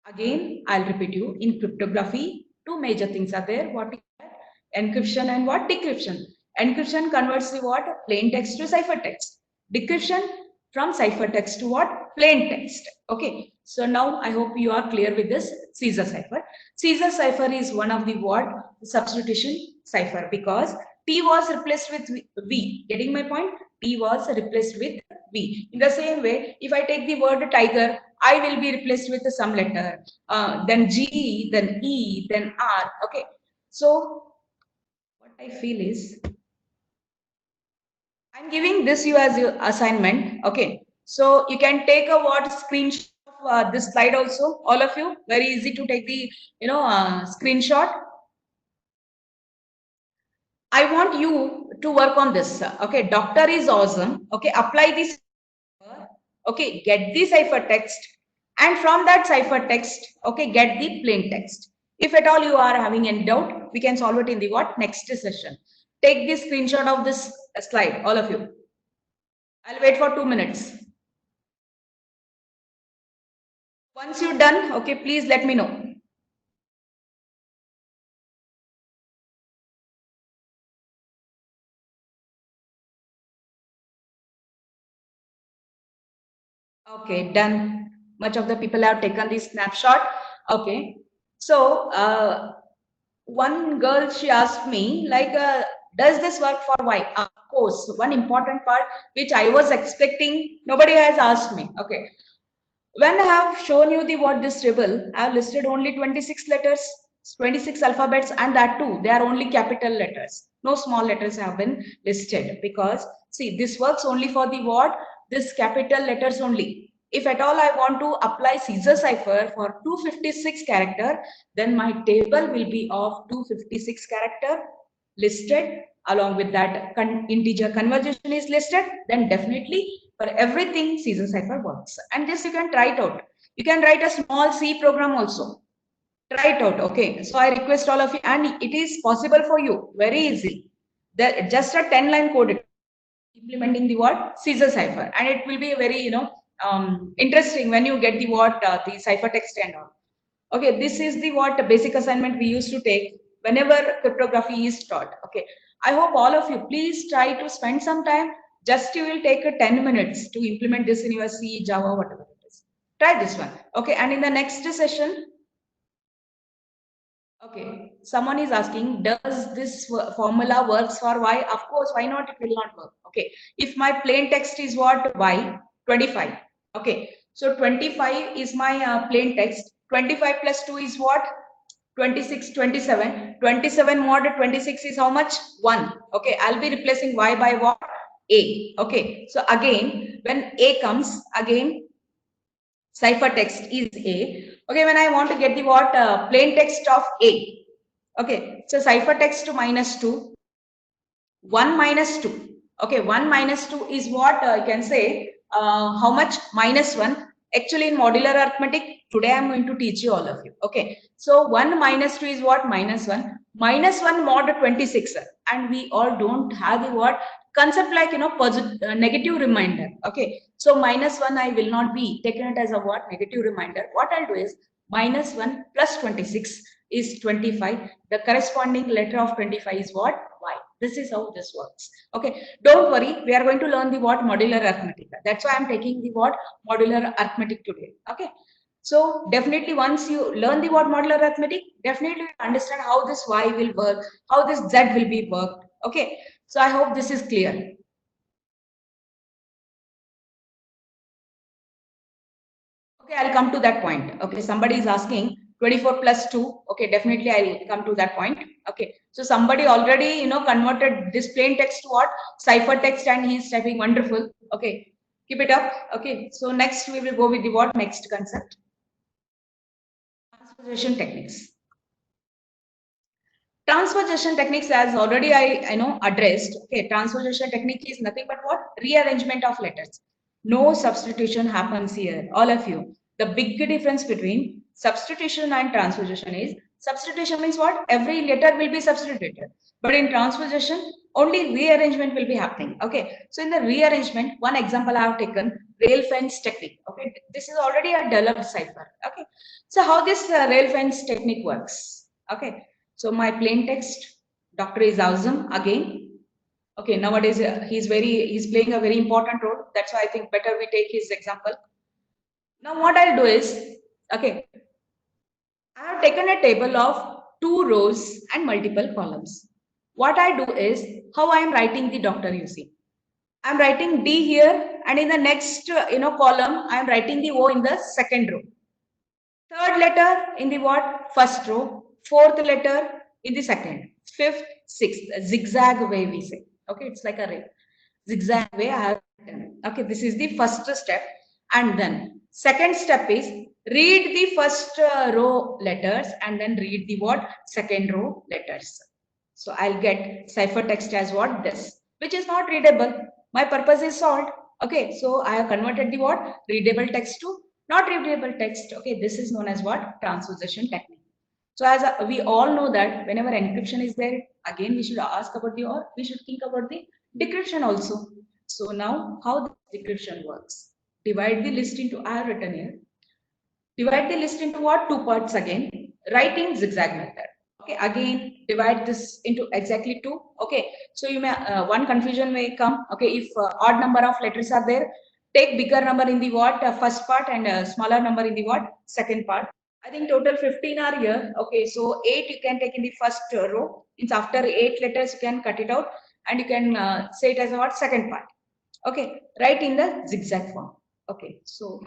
again, I'll repeat you. In cryptography, two major things are there. What is that? Encryption and what? Decryption. Encryption converts the what? Plain text to ciphertext. Decryption from ciphertext to what? Plain text. Okay. So now I hope you are clear with this Caesar cipher. Caesar cipher is one of the what? Substitution cipher because T was replaced with V. Getting my point? T was replaced with V. In the same way, if I take the word tiger, I will be replaced with some letter, then G, then E, then R. Okay. So what I feel is I'm giving this you as your assignment. Okay. So you can take a what screenshot of this slide also. All of you, very easy to take the screenshot. I want you to work on this. Okay. Doctor is awesome. Okay. Apply this. Okay. Get the ciphertext, and from that ciphertext, okay, get the plain text. If at all you are having any doubt, we can solve it in the what next session. Take the screenshot of this slide, all of you. I'll wait for 2 minutes. Once you're done, okay, please let me know. Okay, done. Much of the people have taken the snapshot. Okay. So one girl, she asked me like, does this work for Y? Of course, one important part which I was expecting, nobody has asked me. Okay. When I have shown you the what this table, I have listed only 26 letters, 26 alphabets, and that too, they are only capital letters. No small letters have been listed because see, this works only for the what? This capital letters only. If at all I want to apply Caesar cipher for 256 character, then my table will be of 256 character listed along with that integer conversion is listed, then definitely for everything Caesar cipher works. And this you can try it out. You can write a small C program also. Try it out. Okay. So I request all of you, and it is possible for you. Very easy. That just a 10-line code implementing the what Caesar cipher, and it will be very interesting when you get the what the ciphertext and all. Okay, this is the what basic assignment we used to take whenever cryptography is taught. Okay, I hope all of you please try to spend some time. Just you will take a 10 minutes to implement this in your C, Java, whatever it is. Try this one. Okay, and in the next session, okay, someone is asking, does this formula works for Y? Of course, why not? It will not work. Okay, if my plain text is what Y 25. Okay, so 25 is my plain text. 25 plus 2 is what? 26, 27. 27 mod 26 is how much? 1. Okay, I'll be replacing Y by what? A. Okay, so again, when A comes, again, ciphertext is A. Okay, when I want to get the what? Plain text of A. Okay, so ciphertext to -2. 1 minus 2. Okay, 1 minus 2 is what you can say how much? -1. Actually, in modular arithmetic, today I'm going to teach you all of you. Okay, so 1 minus 2 is what? -1. -1 mod 26. And we all don't have the what? Concept like, negative reminder. Okay, so -1 I will not be taking it as a what? Negative reminder. What I'll do is -1 plus 26 is 25. The corresponding letter of 25 is what? Y. This is how this works. Okay, don't worry. We are going to learn the what? Modular arithmetic. That's why I'm taking the what? Modular arithmetic today. Okay. So definitely once you learn the what modular arithmetic, definitely you understand how this Y will work, how this Z will be worked. Okay. So I hope this is clear. Okay, I'll come to that point. Okay, somebody is asking, 24 plus 2. Okay, definitely I'll come to that point. Okay, so somebody already, converted this plain text to what? Ciphertext, and he's typing wonderful. Okay, keep it up. Okay, so next we will go with the what? Next concept. Transposition techniques. Transposition techniques, as already I know addressed. Okay, transposition technique is nothing but what? Rearrangement of letters. No substitution happens here, all of you. The big difference between substitution and transposition is, substitution means what? Every letter will be substituted. But in transposition, only rearrangement will be happening. Okay, so in the rearrangement, one example I have taken, rail fence technique. Okay, this is already a developed cipher. Okay, so how this rail fence technique works? Okay, so my plain text, doctor is awesome again. Okay, nowadays he's playing a very important role. That's why I think better we take his example. Now what I'll do is, okay, I have taken a table of 2 rows and multiple columns. What I do is, how I am writing the doctor, you see. I'm writing D here, and in the next column, I am writing the O in the second row. Third letter in the what? First row. Fourth letter in the second. Fifth, sixth. Zigzag way we say. Okay, it's like a ray. Zigzag way I have written. Okay, this is the first step. And then second step is, read the first row letters and then read the what? Second row letters. So I'll get ciphertext as what? This, which is not readable. My purpose is solved. Okay, so I have converted the what? Readable text to not readable text. Okay, this is known as what? Transposition technique. So as we all know that whenever encryption is there, again we should ask about the, or we should think about the decryption also. So now how the decryption works? Divide the list into, I have written here. Divide the list into what? 2 parts again. Write in zigzag method. Okay, again divide this into exactly 2. Okay, so you may one confusion may come. Okay, if odd number of letters are there, take bigger number in the what? First part, and smaller number in the what? Second part. I think total 15 are here. Okay, so 8 you can take in the first row. It's after 8 letters you can cut it out, and you can say it as what? Second part. Okay, write in the zigzag form. Okay, so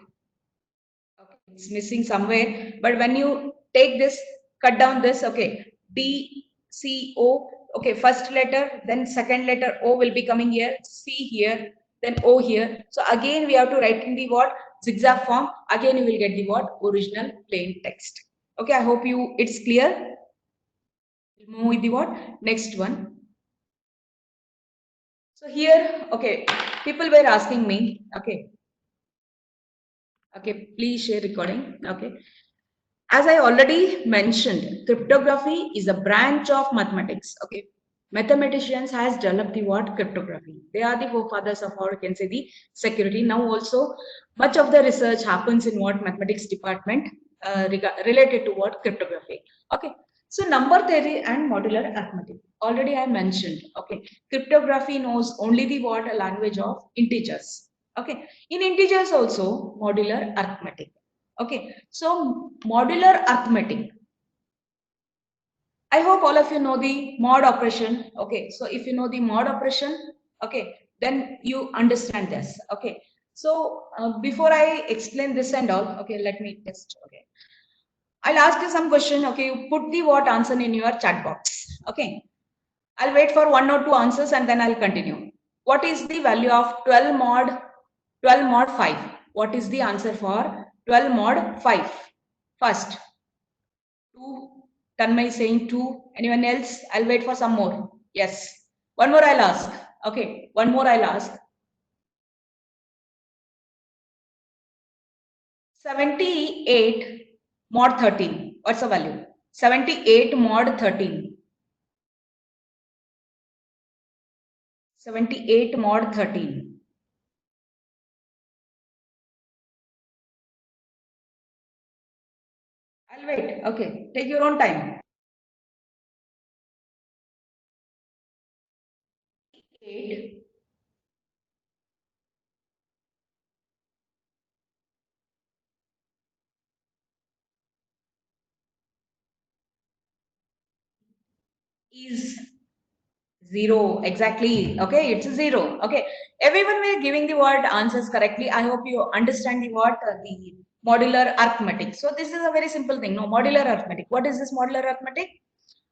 okay, it's missing somewhere, but when you take this, cut down this. Okay, D C O. Okay, first letter, then second letter O will be coming here. C here, then O here. So again we have to write in the what? Zigzag form. Again you will get the what? Original plain text. Okay, I hope it's clear. We'll move with the what? Next one. So here, okay, people were asking me. Okay, please share recording. Okay. As I already mentioned, cryptography is a branch of mathematics. Okay, mathematicians has developed the what? Cryptography. They are the forefathers of, or you can say, the security. Now also, much of the research happens in what? Mathematics department related to what? Cryptography. Okay, so number theory and modular arithmetic. Already I mentioned. Okay, cryptography knows only the what? A language of integers. Okay, in integers also modular arithmetic. Okay, so modular arithmetic. I hope all of you know the mod operation. Okay, so if you know the mod operation, okay, then you understand this. Okay, so before I explain this and all, okay, let me test. Okay, I'll ask you some question. Okay, you put the what answer in your chat box. Okay, I'll wait for 1 or 2 answers and then I'll continue. What is the value of 12 mod 5? What is the answer for 12 mod 5? First, 2. Tanmay is saying 2. Anyone else? I'll wait for some more. Yes. One more I'll ask. Okay. One more I'll ask. 78 mod 13. What's the value? 78 mod 13. 78 mod 13. I'll wait. Okay. Take your own time. 8 is 0. Exactly. Okay, it's a 0. Okay, everyone were giving the word answers correctly. I hope you understand the what the modular arithmetic. So this is a very simple thing. No, modular arithmetic. What is this modular arithmetic?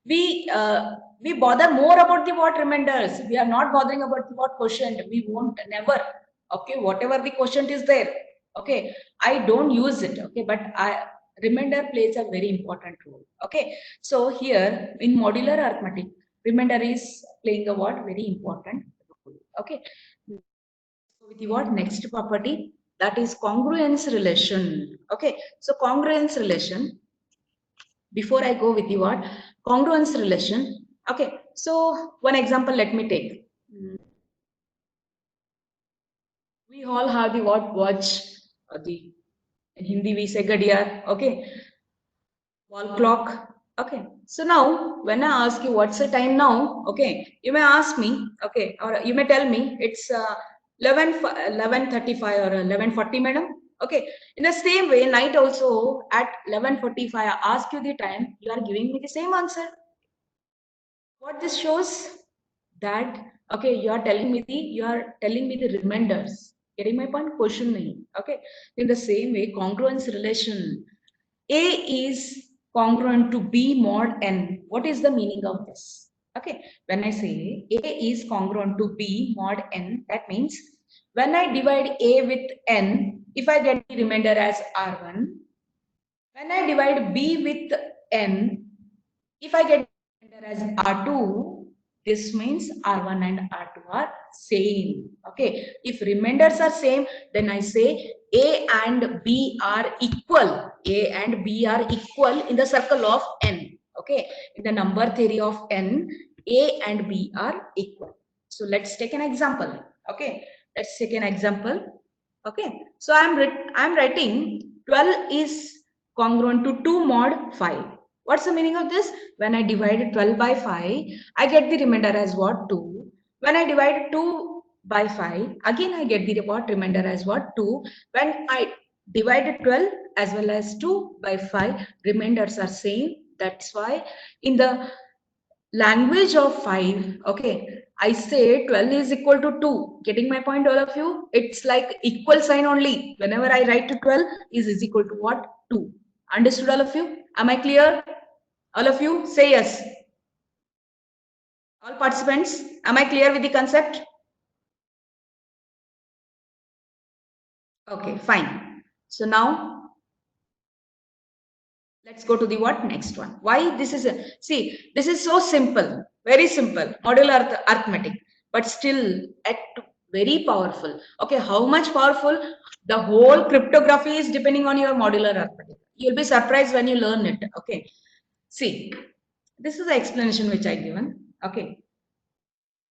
We bother more about the what remainders. We are not bothering about the what quotient. We won't never. Okay, whatever the quotient is there. Okay, I don't use it. Okay, but I remainder plays a very important role. Okay, so here in modular arithmetic, remainder is playing a what very important role. Okay, so with the what next property, that is congruence relation. Okay, so congruence relation, before I go with the what congruence relation. Okay, so one example let me take. We all have the what watch, the in Hindi we say gadiar. Okay, wall clock. Okay, so now when I ask you what's the time now, okay, you may ask me, okay, or you may tell me it's 11:35 or 11:40, madam. Okay, in the same way, night also at 11:45, I ask you the time, you are giving me the same answer. What this shows that, okay, you are telling me the reminders. Getting my point? Question nahi. Okay. In the same way, congruence relation. A is congruent to B mod N. What is the meaning of this? Okay. When I say A is congruent to B mod N, that means when I divide A with N, if I get the remainder as R1, when I divide B with N, if I get remainder as R2, this means R1 and R2 are same. Okay. If remainders are same, then I say A and B are equal. A and B are equal in the circle of N. Okay. In the number theory of N, A and B are equal. So let's take an example. Okay. Let's take an example. Okay. So I'm writing 12 is congruent to 2 mod 5. What's the meaning of this? When I divide 12 by 5, I get the remainder as what? 2. When I divide 2 by 5, again I get the what remainder as what? 2. When I divide 12 as well as 2 by 5, remainders are same. That's why in the language of 5, okay, I say 12 is equal to 2. Getting my point, all of you? It's like equal sign only. Whenever I write to 12 is equal to what? 2. Understood, all of you? Am I clear? All of you say yes. All participants, am I clear with the concept? Okay, fine. So now let's go to the what next one. Why this is a, see, this is so simple, very simple, modular arithmetic, but still at very powerful. Okay, how much powerful? The whole cryptography is depending on your modular arithmetic. You'll be surprised when you learn it. Okay, see, this is the explanation which I given. Okay,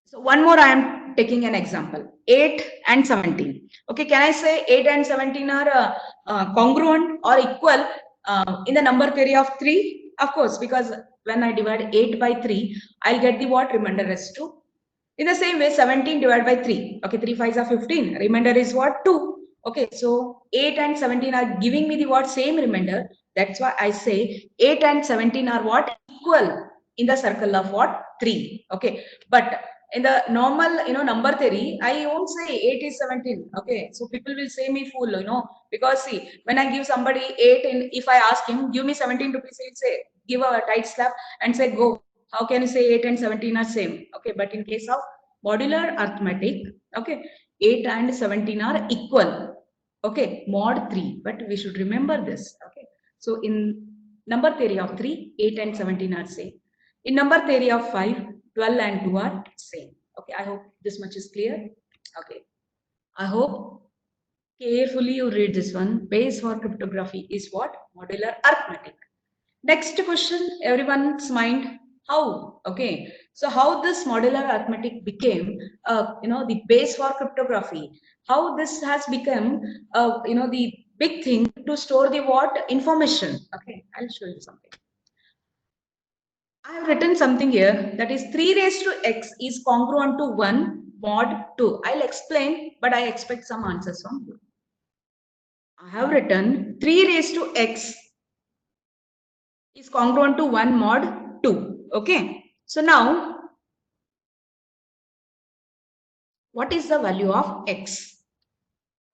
so one more, I am taking an example, 8 and 17. Okay, can I say 8 and 17 are congruent or equal in the number theory of 3? Of course, because when I divide 8 by 3, I'll get the what remainder as 2. In the same way, 17 divided by 3. Okay, 3 5s are 15. Remainder is what? 2. Okay, so 8 and 17 are giving me the what? Same remainder. That's why I say 8 and 17 are what? Equal in the circle of what? 3. Okay, but in the normal, number theory, I won't say 8 is 17. Okay, so people will say me fool, because see, when I give somebody 8 and if I ask him, give me 17 rupees, he'll say, give a tight slap and say, go. How can you say 8 and 17 are same? Okay, but in case of modular arithmetic, okay, 8 and 17 are equal. Okay, mod 3, but we should remember this. Okay, so in number theory of 3, 8 and 17 are same. In number theory of 5, 12 and 2 are same. Okay, I hope this much is clear. Okay, I hope carefully you read this one. Base for cryptography is what? Modular arithmetic. Next question, everyone's mind, how? Okay, so how this modular arithmetic became, the base for cryptography? How this has become, the big thing to store the what information? Okay, I'll show you something. I have written something here, that is 3 raised to x is congruent to 1 mod 2. I'll explain, but I expect some answers from you. I have written 3 raised to x is congruent to 1 mod 2. Okay. So now, what is the value of x?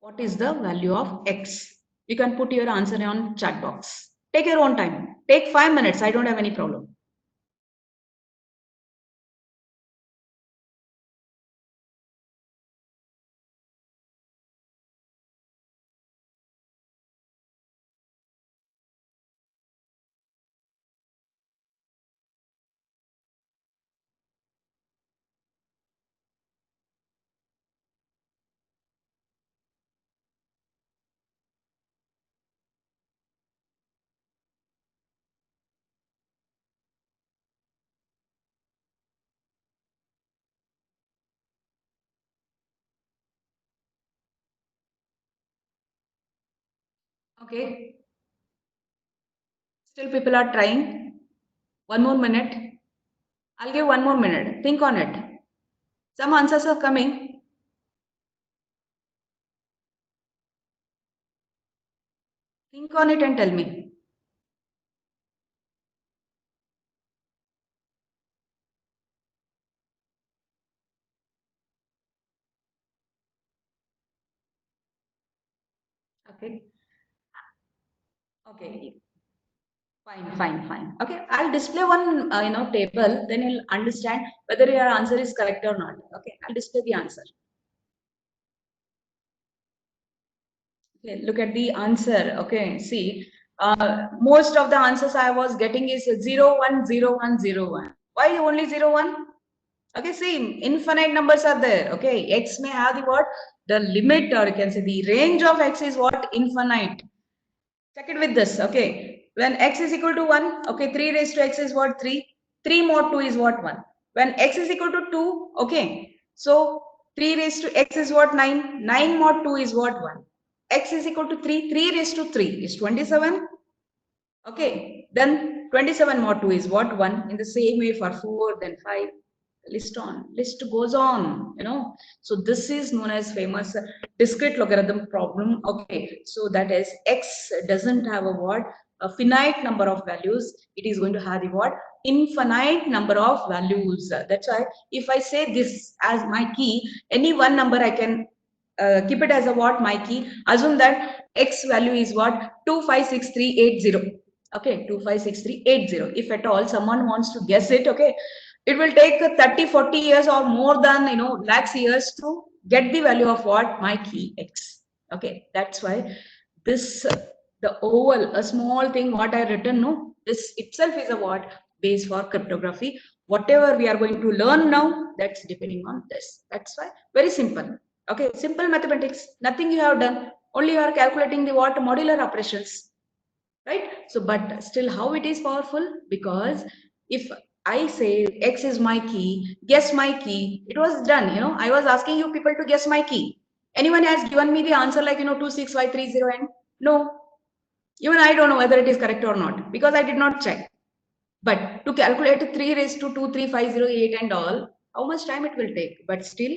What is the value of x? You can put your answer on chat box. Take your own time. Take 5 minutes. I don't have any problem. Okay. Still people are trying. One more minute. I'll give one more minute. Think on it. Some answers are coming. Think on it and tell me. Okay. Okay. Fine. Okay, I'll display one, table. Then you'll understand whether your answer is correct or not. Okay, I'll display the answer. Okay, look at the answer. Okay, see, most of the answers I was getting is 0, 1, 0, 1, 0, 1. Why only 0, 1? Okay, see, infinite numbers are there. Okay, x may have the what? The limit, or you can say the range of x is what? Infinite. Check it with this. Okay, when x is equal to 1, okay, 3 raised to x is what? 3. 3 more 2 is what? 1. When x is equal to 2, okay, so 3 raised to x is what? 9. 9 more 2 is what? 1. X is equal to 3. 3 raised to 3 is 27. Okay, then 27 more 2 is what? 1. In the same way for 4, then 5. List goes on, so this is known as famous discrete logarithm problem. Okay, so that is x doesn't have a what? A finite number of values. It is going to have the what? Infinite number of values. That's why if I say this as my key, any one number I can keep it as a what? My key. Assume that x value is what? 256380. Okay, 256380. If at all someone wants to guess it, okay, it will take 30 40 years or more than lakhs years to get the value of what? My key x. Okay, that's why this the oval, a small thing what I written, no, this itself is a what? Base for cryptography. Whatever we are going to learn now, that's depending on this. That's why very simple. Okay, simple mathematics, nothing you have done, only you are calculating the what? Modular operations, right? So but still how it is powerful, because if I say x is my key, guess my key, it was done. I was asking you people to guess my key. Anyone has given me the answer like 26530, and no, even I don't know whether it is correct or not, because I did not check. But to calculate 3 raised to 2 3 5 0 8 and all, how much time it will take? But still,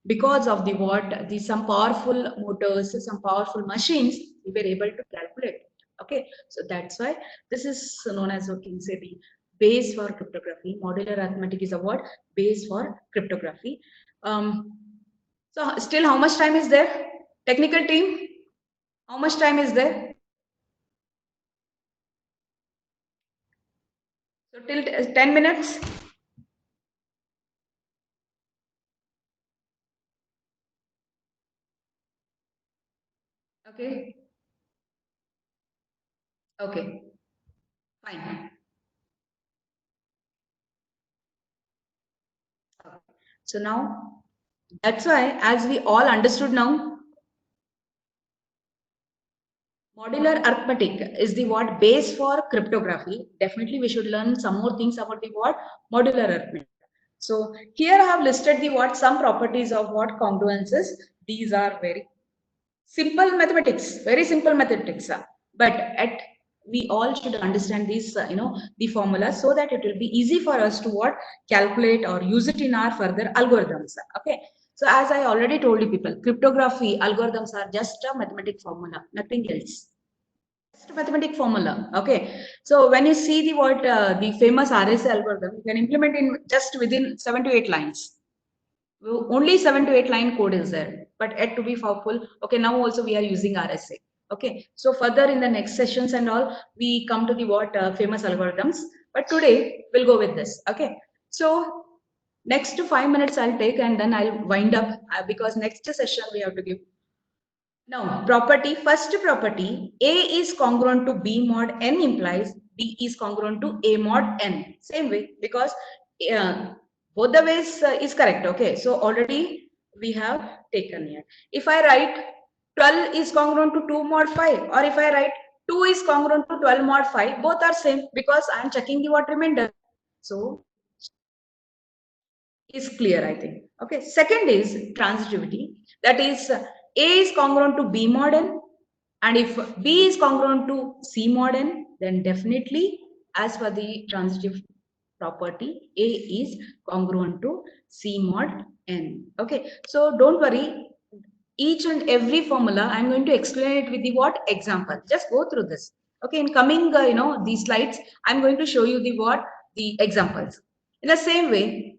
because of the what? The some powerful motors, some powerful machines, we were able to calculate. Okay, so that's why this is known as, you can say, the base for cryptography. Modular arithmetic is a what? Base for cryptography. So still, how much time is there? Technical team, how much time is there? So till 10 minutes. Okay. Okay. Fine. So now, that's why, as we all understood now, modular arithmetic is the what? Base for cryptography. Definitely, we should learn some more things about the what? Modular arithmetic. So here I have listed the what? Some properties of what? Congruences. These are very simple mathematics, very simple mathematics. But at we all should understand these, the formula, so that it will be easy for us to what? Calculate or use it in our further algorithms. Okay. So as I already told you people, cryptography algorithms are just a mathematic formula, nothing else. Just a mathematic formula. Okay. So when you see the what, the famous RSA algorithm, you can implement in just within 7 to 8 lines. Only 7 to 8 line code is there, but yet to be powerful. Okay, now also we are using RSA. Okay, so further in the next sessions and all, we come to the what famous algorithms. But today we'll go with this. Okay, so next to 5 minutes I'll take, and then I'll wind up because next session we have to give. Now, property, first property, A is congruent to B mod N implies B is congruent to A mod N. Same way, because both the ways is correct. Okay, so already we have taken here. If I write 12 is congruent to 2 mod 5, or if I write 2 is congruent to 12 mod 5, both are same because I am checking the what remainder. So, is clear, I think. Okay, second is transitivity. That is, A is congruent to B mod N, and if B is congruent to C mod N, then definitely, as per the transitive property, A is congruent to C mod N. Okay, so don't worry. Each and every formula, I'm going to explain it with the what example. Just go through this. Okay, in coming, these slides, I'm going to show you the what the examples. In the same way,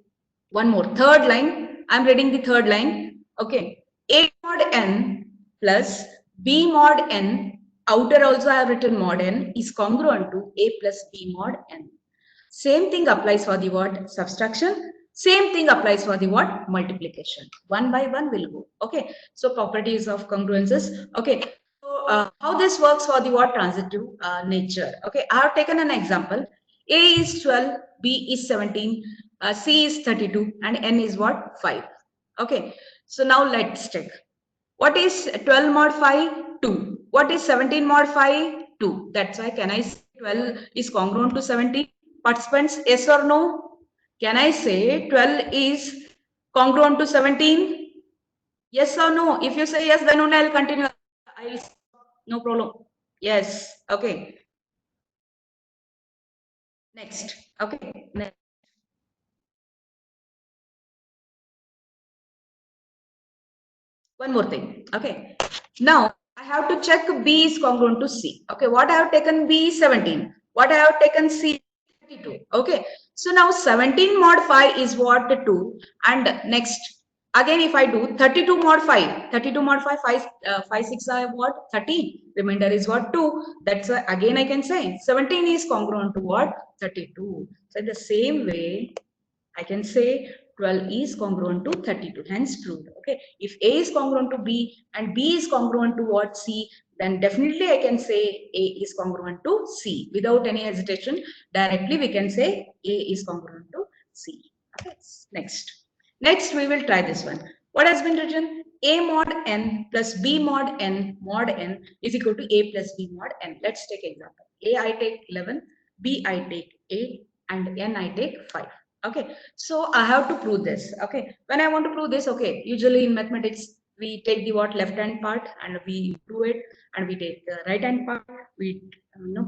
one more third line. I'm reading the third line. Okay, A mod N plus B mod N. Outer also I have written mod N is congruent to A plus B mod N. Same thing applies for the what subtraction. Same thing applies for the what multiplication. One by one will go. Okay. So properties of congruences. Okay. So how this works for the what transitive nature. Okay. I have taken an example. A is 12, B is 17, C is 32, and N is what 5. Okay. So now let's check. What is 12 mod 5? 2. What is 17 mod 5? 2. That's why can I say 12 is congruent to 17? Participants, yes or no? Can I say 12 is congruent to 17? Yes or no? If you say yes, then only I'll continue. I'll no problem. Yes. Okay. Next. Okay. Next. One more thing. Okay. Now I have to check B is congruent to C. Okay. What I have taken B is 17. What I have taken C is 32. Okay. So now 17 mod 5 is what 2. And next, again, if I do 32 mod 5, 32 mod 5, 5 6 are what? 30. Remainder is what? 2. That's why again I can say 17 is congruent to what? 32. So in the same way, I can say 12 is congruent to 32, hence proved. Okay, if A is congruent to B and B is congruent to what C, then definitely I can say A is congruent to C. Without any hesitation, directly we can say A is congruent to C. Okay, next. Next, we will try this one. What has been written? A mod N plus B mod N is equal to A plus B mod N. Let's take example. A I take 11, B I take 8, and N I take 5. Okay, so I have to prove this. Okay, when I want to prove this, okay, usually in mathematics we take the what left hand part and we prove it, and we take the right hand part, we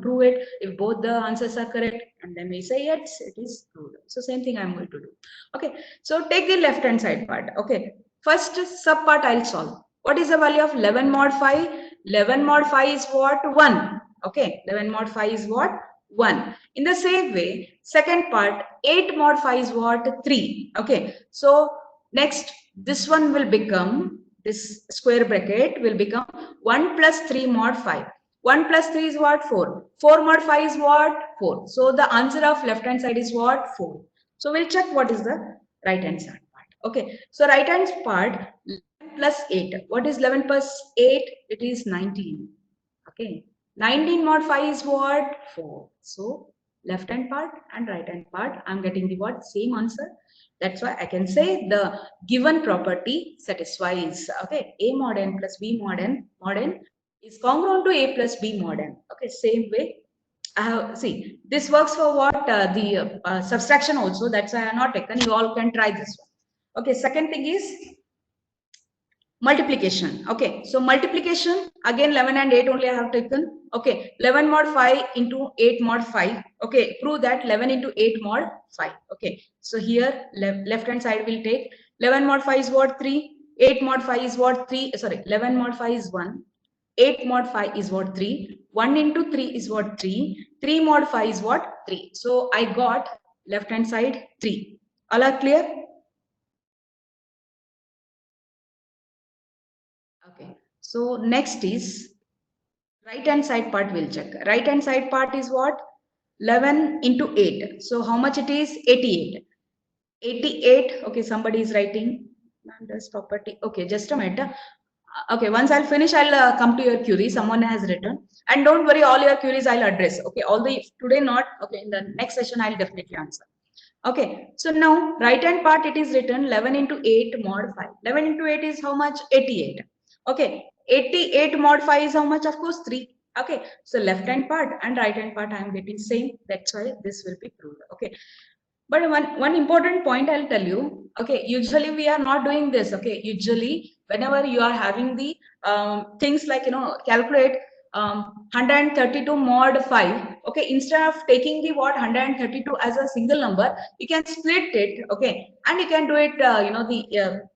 prove it. If both the answers are correct, and then we say yes, it is proved. So same thing I'm going to do. Okay, so take the left hand side part. Okay, first sub part I'll solve. What is the value of 11 mod 5? 11 mod 5 is what? 1. Okay, 11 mod 5 is what? 1. In the same way, second part, 8 mod 5 is what? 3. Okay, so next, this one will become, this square bracket will become 1 plus 3 mod 5. 1 plus 3 is what? 4. 4 mod 5 is what? 4. So the answer of left hand side is what? 4. So we'll check what is the right hand side part. Okay, so right hand part, 11 plus 8. What is 11 plus 8? It is 19. Okay, 19 mod 5 is what? 4. So left hand part and right hand part, I'm getting the what? Same answer. That's why I can say the given property satisfies. Okay, A mod N plus B mod N is congruent to A plus B mod N. Okay, same way. See, this works for what? The subtraction also. That's why I have not taken. You all can try this one. Okay, second thing is multiplication. Okay, so multiplication, again 11 and 8 only I have taken. Okay, 11 mod 5 into 8 mod 5. Okay, prove that 11 into 8 mod 5. Okay, so here left hand side will take 11 mod 5 is what? 3. 8 mod 5 is what? 3. Sorry, 11 mod 5 is 1. 8 mod 5 is what? 3. 1 into 3 is what? 3. 3 mod 5 is what? 3. So I got left hand side 3. All are clear? Okay. So next is Right hand side part we'll check. Right hand side part is what? 11 into 8. So how much it is? 88. 88. Okay, somebody is writing. Does property. Okay, just a minute. Okay, once I'll finish, I'll come to your query. Someone has written. And don't worry, all your queries I'll address. Okay, all the today not. Okay, in the next session I'll definitely answer. Okay, so now right hand part it is written 11 into 8 mod 5. 11 into 8 is how much? 88. Okay, 88 mod 5 is how much? Of course 3. Okay, so left hand part and right hand part I am getting same. That's why this will be proved. Okay, but one important point I'll tell you. Okay, usually we are not doing this. Okay, usually whenever you are having the things like calculate 132 mod 5. Okay, instead of taking the what 132 as a single number, you can split it. Okay, and you can do it. The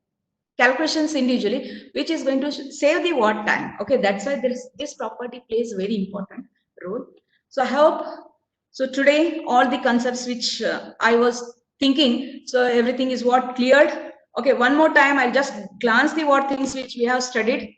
calculations individually, which is going to save the what time. Okay, that's why this property plays very important role. So I hope so today all the concepts which I was thinking, so everything is what cleared. Okay, one more time I'll just glance the what things which we have studied.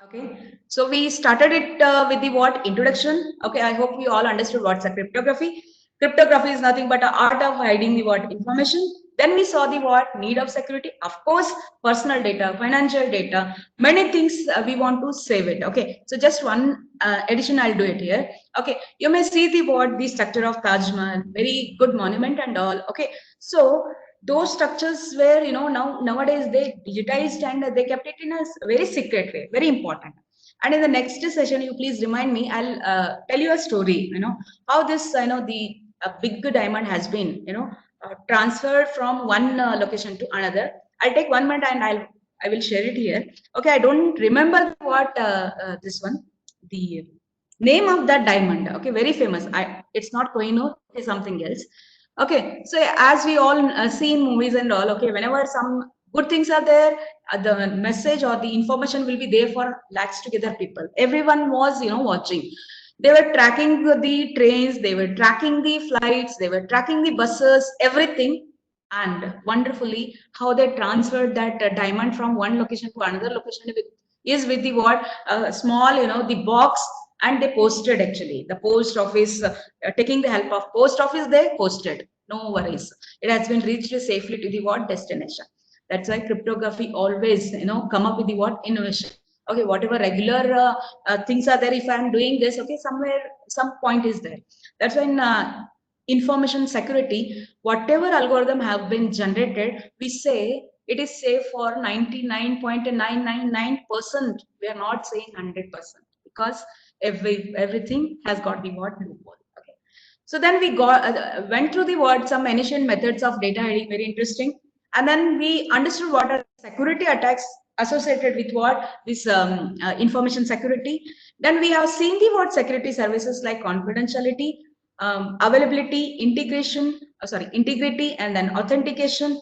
Okay, so we started it with the what introduction. Okay, I hope we all understood what's a cryptography. Cryptography is nothing but an art of hiding the what information. Then we saw the what need of security. Of course, personal data, financial data, many things we want to save it. Okay, so just one addition I'll do it here. Okay, you may see the what the structure of Taj Mahal, very good monument and all. Okay, so those structures were nowadays they digitized and they kept it in a very secret way, very important. And in the next session you please remind me, I'll tell you a story, how this the big diamond has been transferred from one location to another. I'll take 1 minute and I will share it here. Okay, I don't remember what this one, the name of that diamond. Okay, very famous. It's not Kohinoor, it's something else. Okay, so as we all see in movies and all, okay, whenever some good things are there, the message or the information will be there for lakhs together people. Everyone was, watching. They were tracking the trains, they were tracking the flights, they were tracking the buses, everything. And wonderfully, how they transferred that diamond from one location to another location is with the what small, the box, and they posted actually the post office taking the help of post office, they posted. No worries, it has been reached safely to the what destination. That's why cryptography always come up with the what innovation. Okay, whatever regular things are there, if I'm doing this, okay, somewhere some point is there. That's when information security, whatever algorithm have been generated, we say it is safe for 99.999%. We are not saying 100%, because everything has got the what loophole. Okay, so then we went through the what some ancient methods of data hiding, very interesting. And then we understood what are security attacks associated with what this information security. Then we have seen the what security services like confidentiality, availability, integration, sorry, integrity, and then authentication.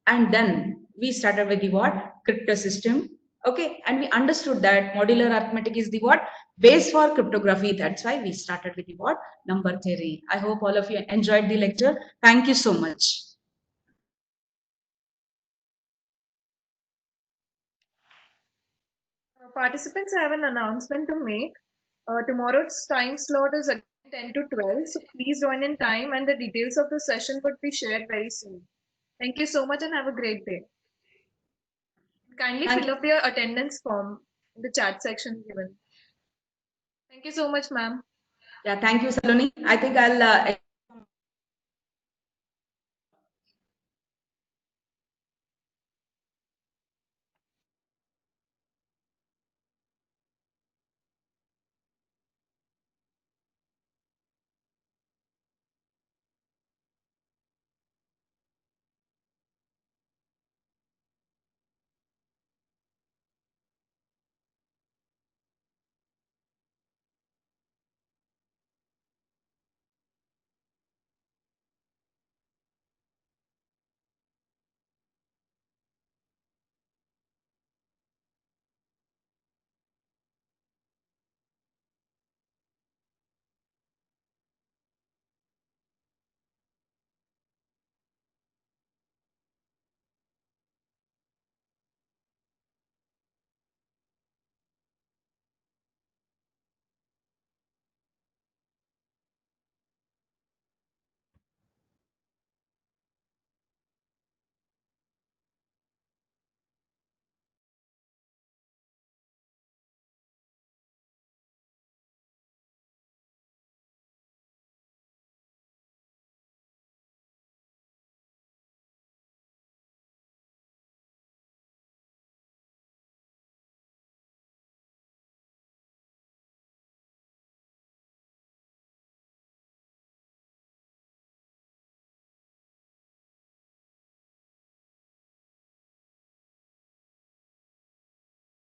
And then we started with the what crypto system. Okay, and we understood that modular arithmetic is the what base for cryptography. That's why we started with the what number theory. I hope all of you enjoyed the lecture. Thank you so much. Participants, I have an announcement to make. Tomorrow's time slot is again 10 to 12, so please join in time and the details of the session would be shared very soon. Thank you so much and have a great day. Kindly fill up your attendance form in the chat section given. Thank you so much, ma'am. Yeah, thank you, Saloni. I think I'll